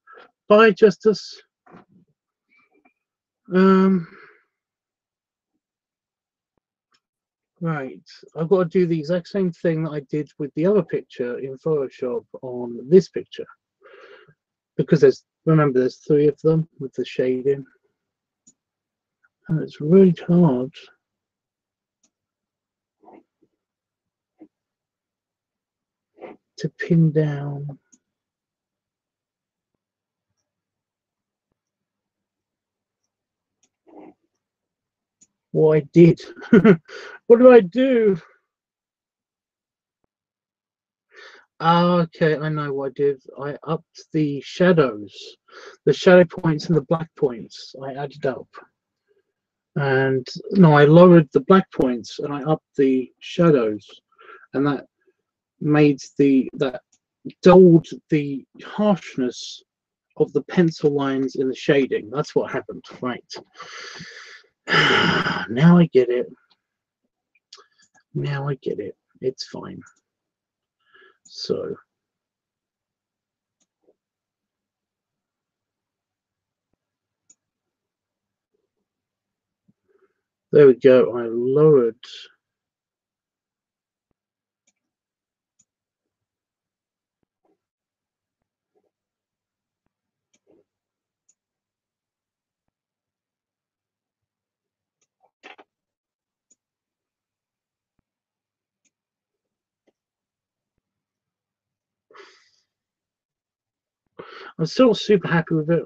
Bye, Justice. Right. I've got to do the exact same thing that I did with the other picture in Photoshop on this picture. Because remember, there's 3 of them with the shading. And it's really hard to pin down. What I did. What did I do? Okay, I know what I did. I upped the shadows, the shadow points and the black points. I added up, and no, I lowered the black points and I upped the shadows, and that made that dulled the harshness of the pencil lines in the shading. That's what happened. Right. Now I get it. Now I get it. It's fine. So. There we go. I lowered. I'm still super happy with it,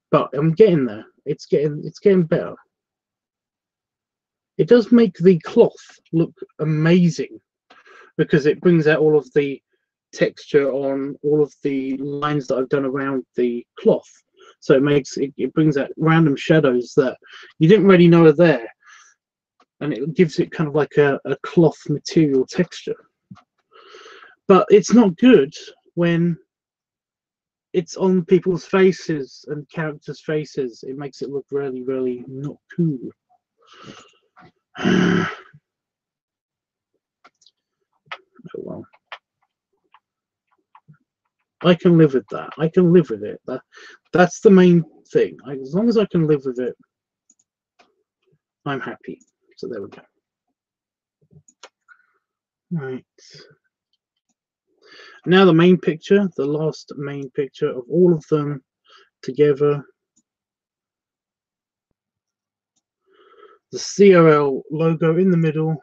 but I'm getting there. It's getting better. It does make the cloth look amazing because it brings out all of the texture on all of the lines that I've done around the cloth. So it brings out random shadows that you didn't really know are there, and it gives it kind of like a cloth material texture. But it's not good when it's on people's faces and characters' faces. It makes it look really, really not cool. Oh well. I can live with that. I can live with it. That's the main thing. As long as I can live with it, I'm happy. So there we go. Right. Now the main picture, the last main picture of all of them together. The COL logo in the middle.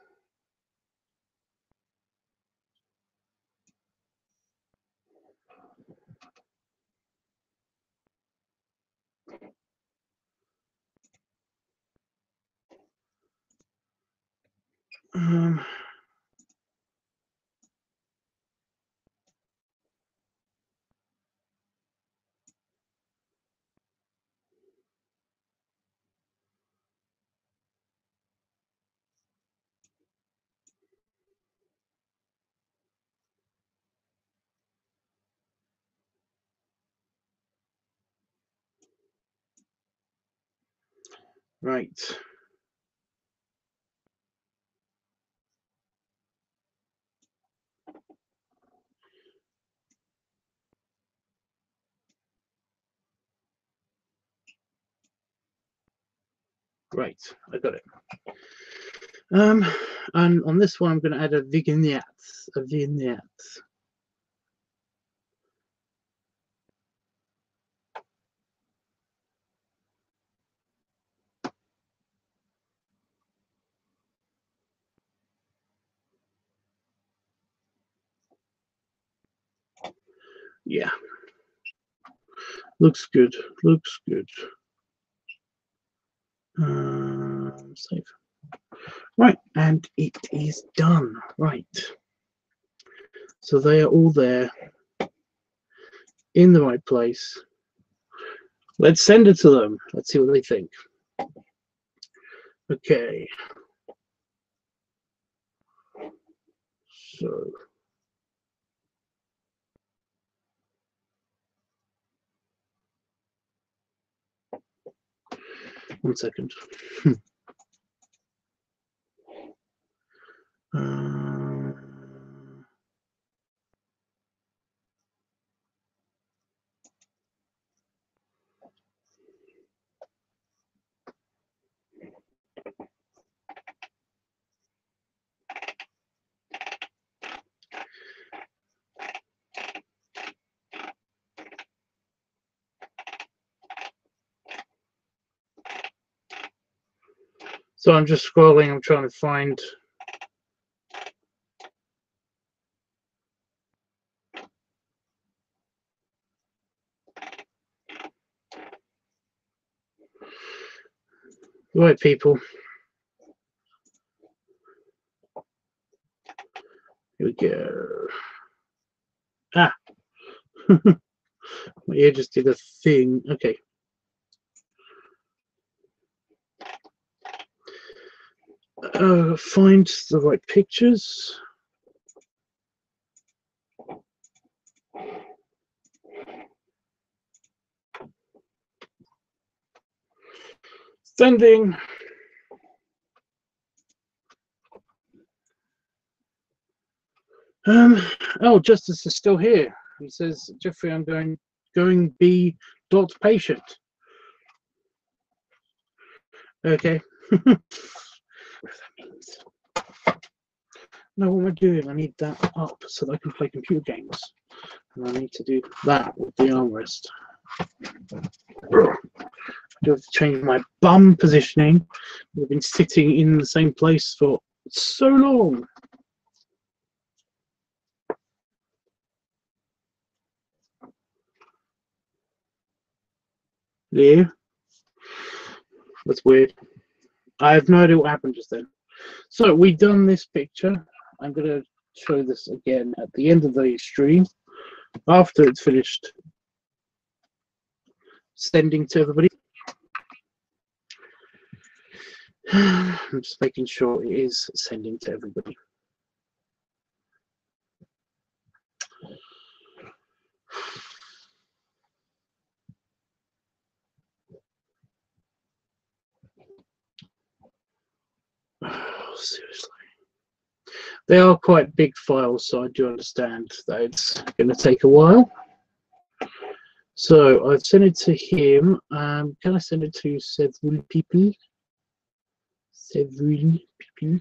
Right. Right, I got it. And on this one, I'm going to add a vignette. A vignette. Yeah, looks good. Looks good. Save. Right, and it is done. Right. So they are all there in the right place. Let's send it to them. Let's see what they think. Okay. So 1 second. So I'm just scrolling. I'm trying to find. Right, people. Here we go. Ah. My ear just did a thing. Okay. Find the right pictures. Sending. Oh, Justice is still here. He says, Jeffrey, I'm going be dot patient. Okay. What that means. No, what am I doing? I need that up so that I can play computer games. And I need to do that with the armrest. I do have to change my bum positioning. We've been sitting in the same place for so long. Yeah. That's weird. I have no idea what happened just then. So we've done this picture. I'm going to show this again at the end of the stream after it's finished sending to everybody. I'm just making sure it is sending to everybody. Oh, seriously. They are quite big files, so I do understand that it's going to take a while. So I've sent it to him. Can I send it to several people? Several people.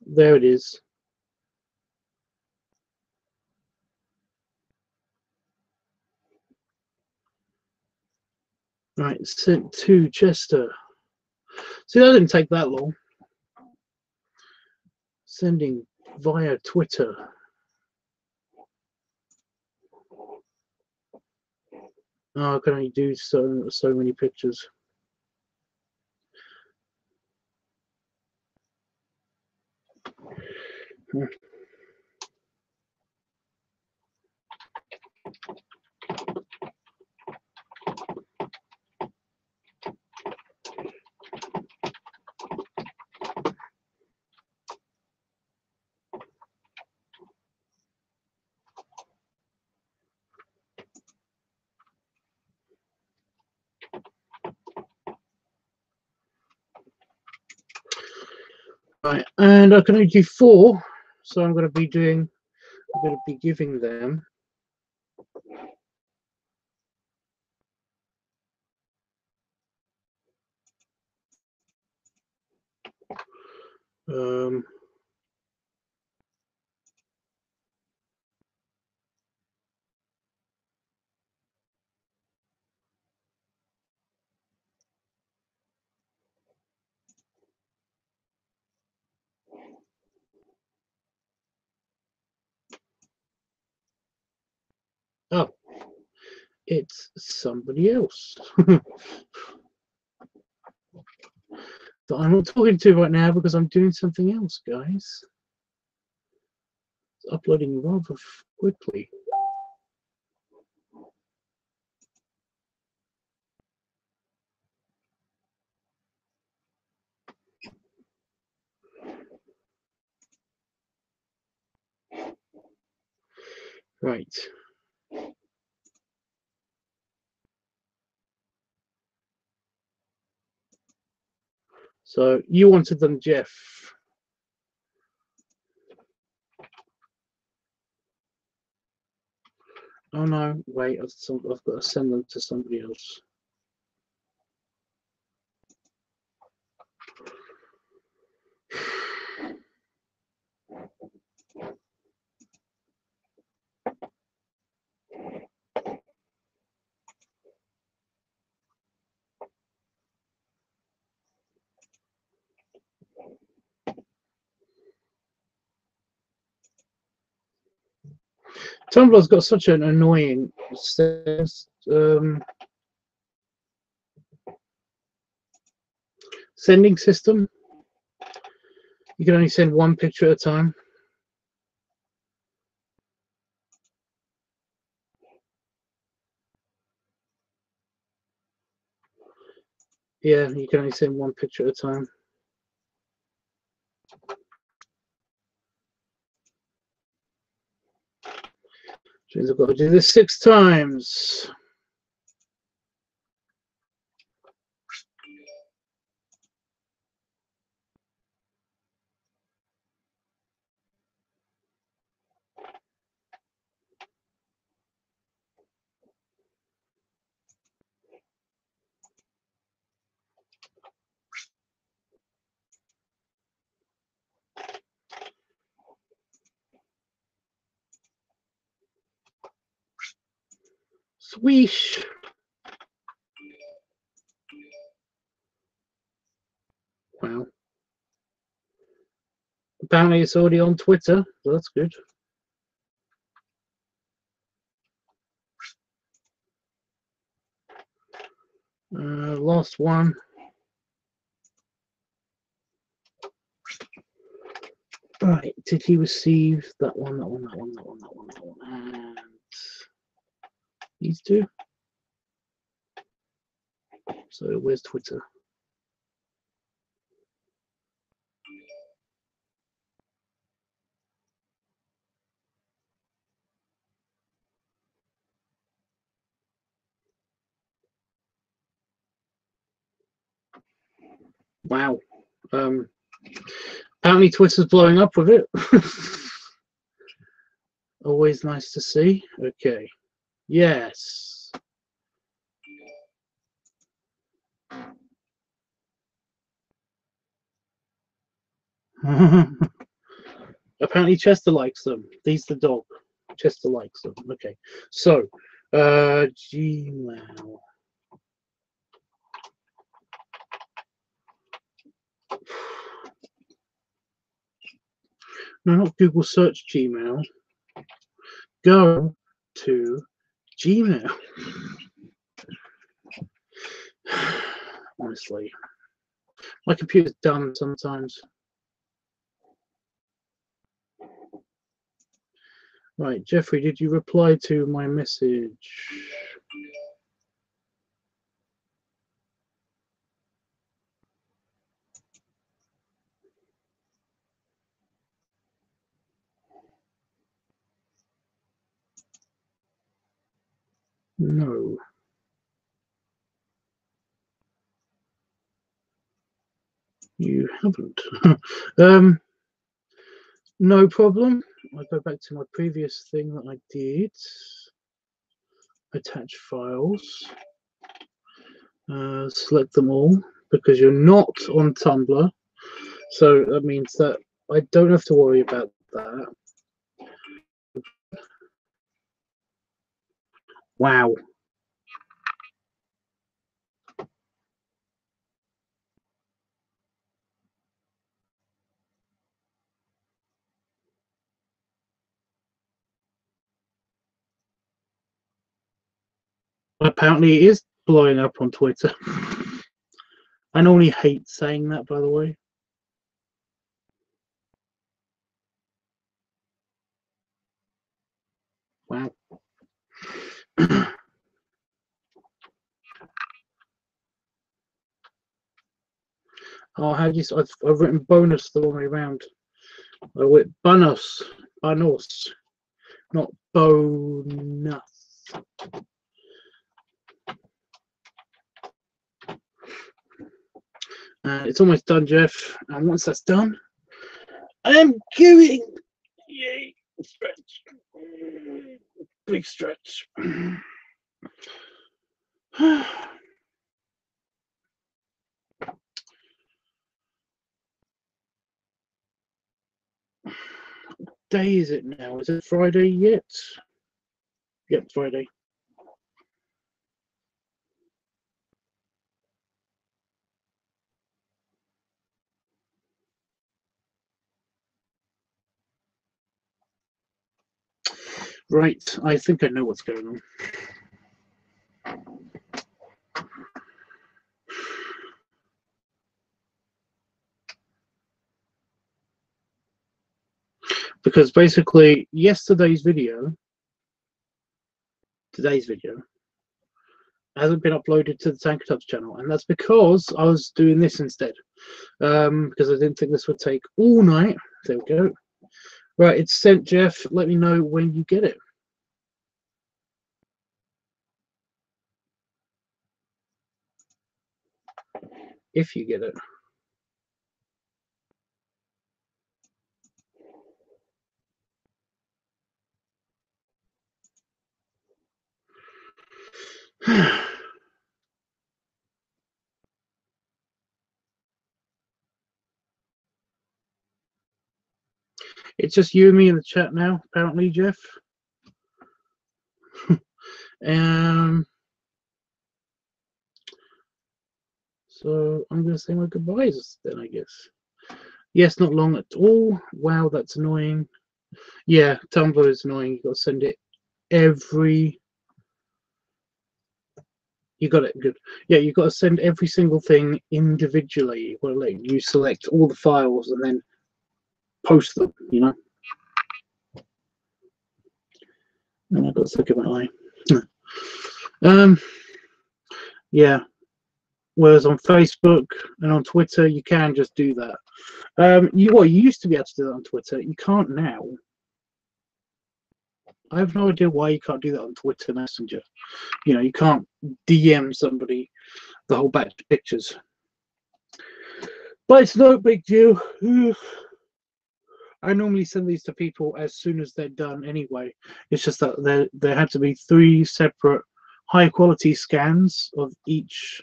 There it is. Right, sent to Chester. See, that didn't take that long. Sending via Twitter. Oh, I can only do so many pictures. Right, and I can only do 4, so I'm going to be giving them oh, it's somebody else that I'm not talking to right now because I'm doing something else, guys. It's uploading rather quickly. Right. So you wanted them, Jeff. Oh no, wait, I've got to send them to somebody else. Tumblr's got such an annoying sending system. You can only send 1 picture at a time. Yeah, you can only send 1 picture at a time. Which means I've got to do this 6 times. Sweesh. Wow. Apparently it's already on Twitter, so that's good. Last one. Right, did he receive that one, that one, that one, that one, that one, that one, and these 2? So where's Twitter? Wow. Apparently Twitter's blowing up with it. Always nice to see. Okay. Yes. Apparently Chester likes them. He's the dog. Chester likes them. Okay. So, Gmail. No, not Google search Gmail. Go to Gmail. Honestly, my computer's dumb sometimes. Right, Jeffrey, did you reply to my message? No. You haven't. No problem. I'll go back to my previous thing that I did. Attach files. Select them all because you're not on Tumblr. So that means that I don't have to worry about that. Wow. Apparently it is blowing up on Twitter. I normally hate saying that, by the way. Wow. Oh, how do you? I've written bonus the wrong way around. I went bonus, not bonus. It's almost done, Jeff. And once that's done, I'm going. Yay! Stretch. Big stretch. Day is it now? Is it Friday yet? Yep, Friday. Right, I think I know what's going on. Because basically, today's video hasn't been uploaded to the TankerTubs channel, and that's because I was doing this instead. Because I didn't think this would take all night. There we go. Right, it's sent, Jeff. Let me know when you get it. If you get it. It's just you and me in the chat now, apparently, Jeff. So I'm going to say my goodbyes then, I guess. Yes, not long at all. Wow, that's annoying. Yeah, Tumblr is annoying. You've got to send it every... You got it, good. Yeah, you've got to send every single thing individually. Well, like, you select all the files and then post them, you know? And I've got to look at my eye. Yeah. Whereas on Facebook and on Twitter, you can just do that. You used to be able to do that on Twitter. You can't now. I have no idea why you can't do that on Twitter Messenger. You know, you can't DM somebody the whole batch of pictures. But it's no big deal. I normally send these to people as soon as they're done anyway. It's just that there had to be 3 separate high quality scans of each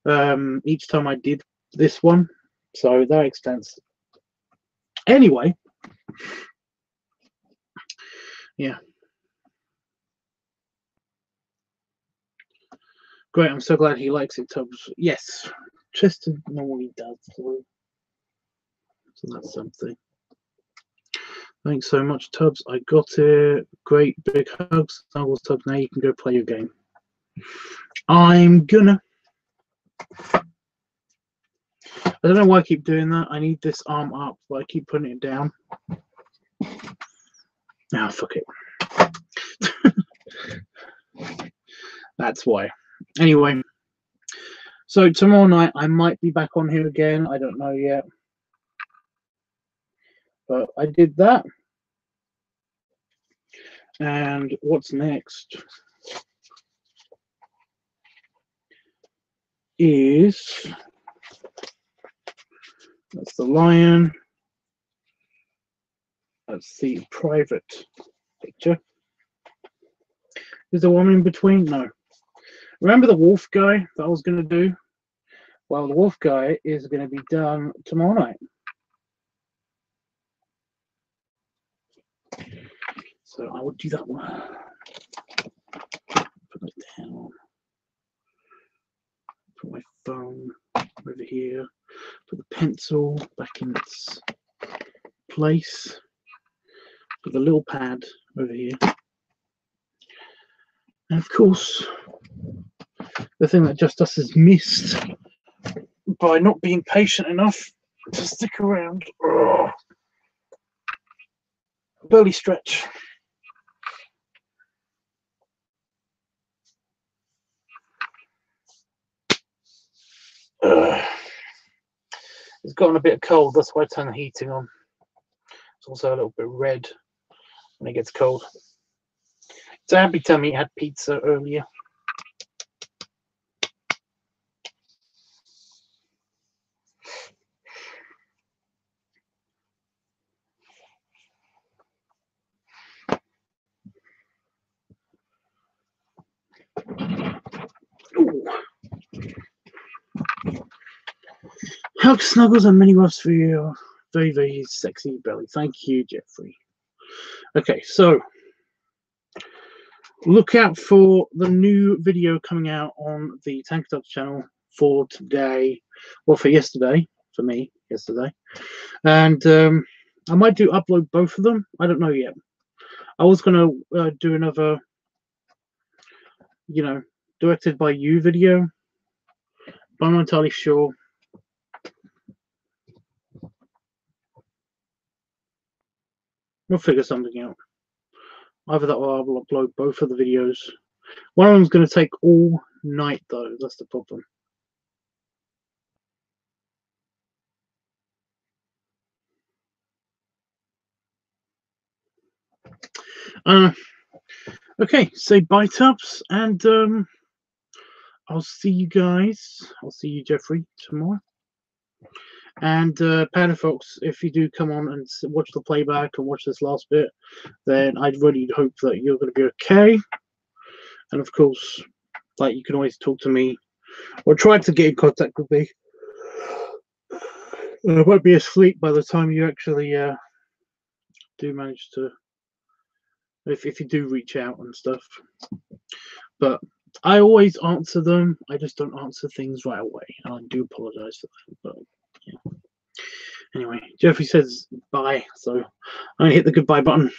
time I did this one. So that extends. Anyway. Yeah. Great, I'm so glad he likes it, Tubbs. Yes. Tristan normally does. So that's something. Thanks so much, Tubbs. I got it. Great big hugs. Snuggles, Tubbs. Now you can go play your game. I'm gonna. I don't know why I keep doing that. I need this arm up, but I keep putting it down. Ah, fuck it. That's why. Anyway, so tomorrow night I might be back on here again. I don't know yet. But I did that. And what's next is, that's the lion. That's the private picture. Is there one in between? No. Remember the wolf guy that I was going to do? Well, the wolf guy is going to be done tomorrow night. So I will do that one. Put it down. Put my phone over here. Put the pencil back in its place. Put the little pad over here. And of course, the thing that Just Us has missed by not being patient enough to stick around. Oh. Belly stretch. It's gotten a bit cold, that's why I turn the heating on. It's also a little bit red when it gets cold. So Abby told me he had pizza earlier. Ooh. Hug, snuggles, and many loves for your very, very sexy belly. Thank you, Jeffrey. Okay, so look out for the new video coming out on the Tank Dubs channel for today. Well, for yesterday, for me, yesterday. And I might upload both of them. I don't know yet. I was going to do another, directed by you video, but I'm not entirely sure. We'll figure something out. Either that or I'll upload both of the videos. One of them's going to take all night, though. That's the problem. Okay, say bye, Tubbs, and I'll see you guys. I'll see you, Jeffrey, tomorrow. And Panda Fox, if you do come on and watch the playback and watch this last bit, then I'd really hope that you're going to be okay. And of course, like, you can always talk to me or try to get in contact with me. I won't be asleep by the time you actually do manage to, if you do reach out and stuff. But I always answer them. I just don't answer things right away, and I do apologize for that. But yeah. Anyway, Jeffrey says bye, so I'm gonna hit the goodbye button.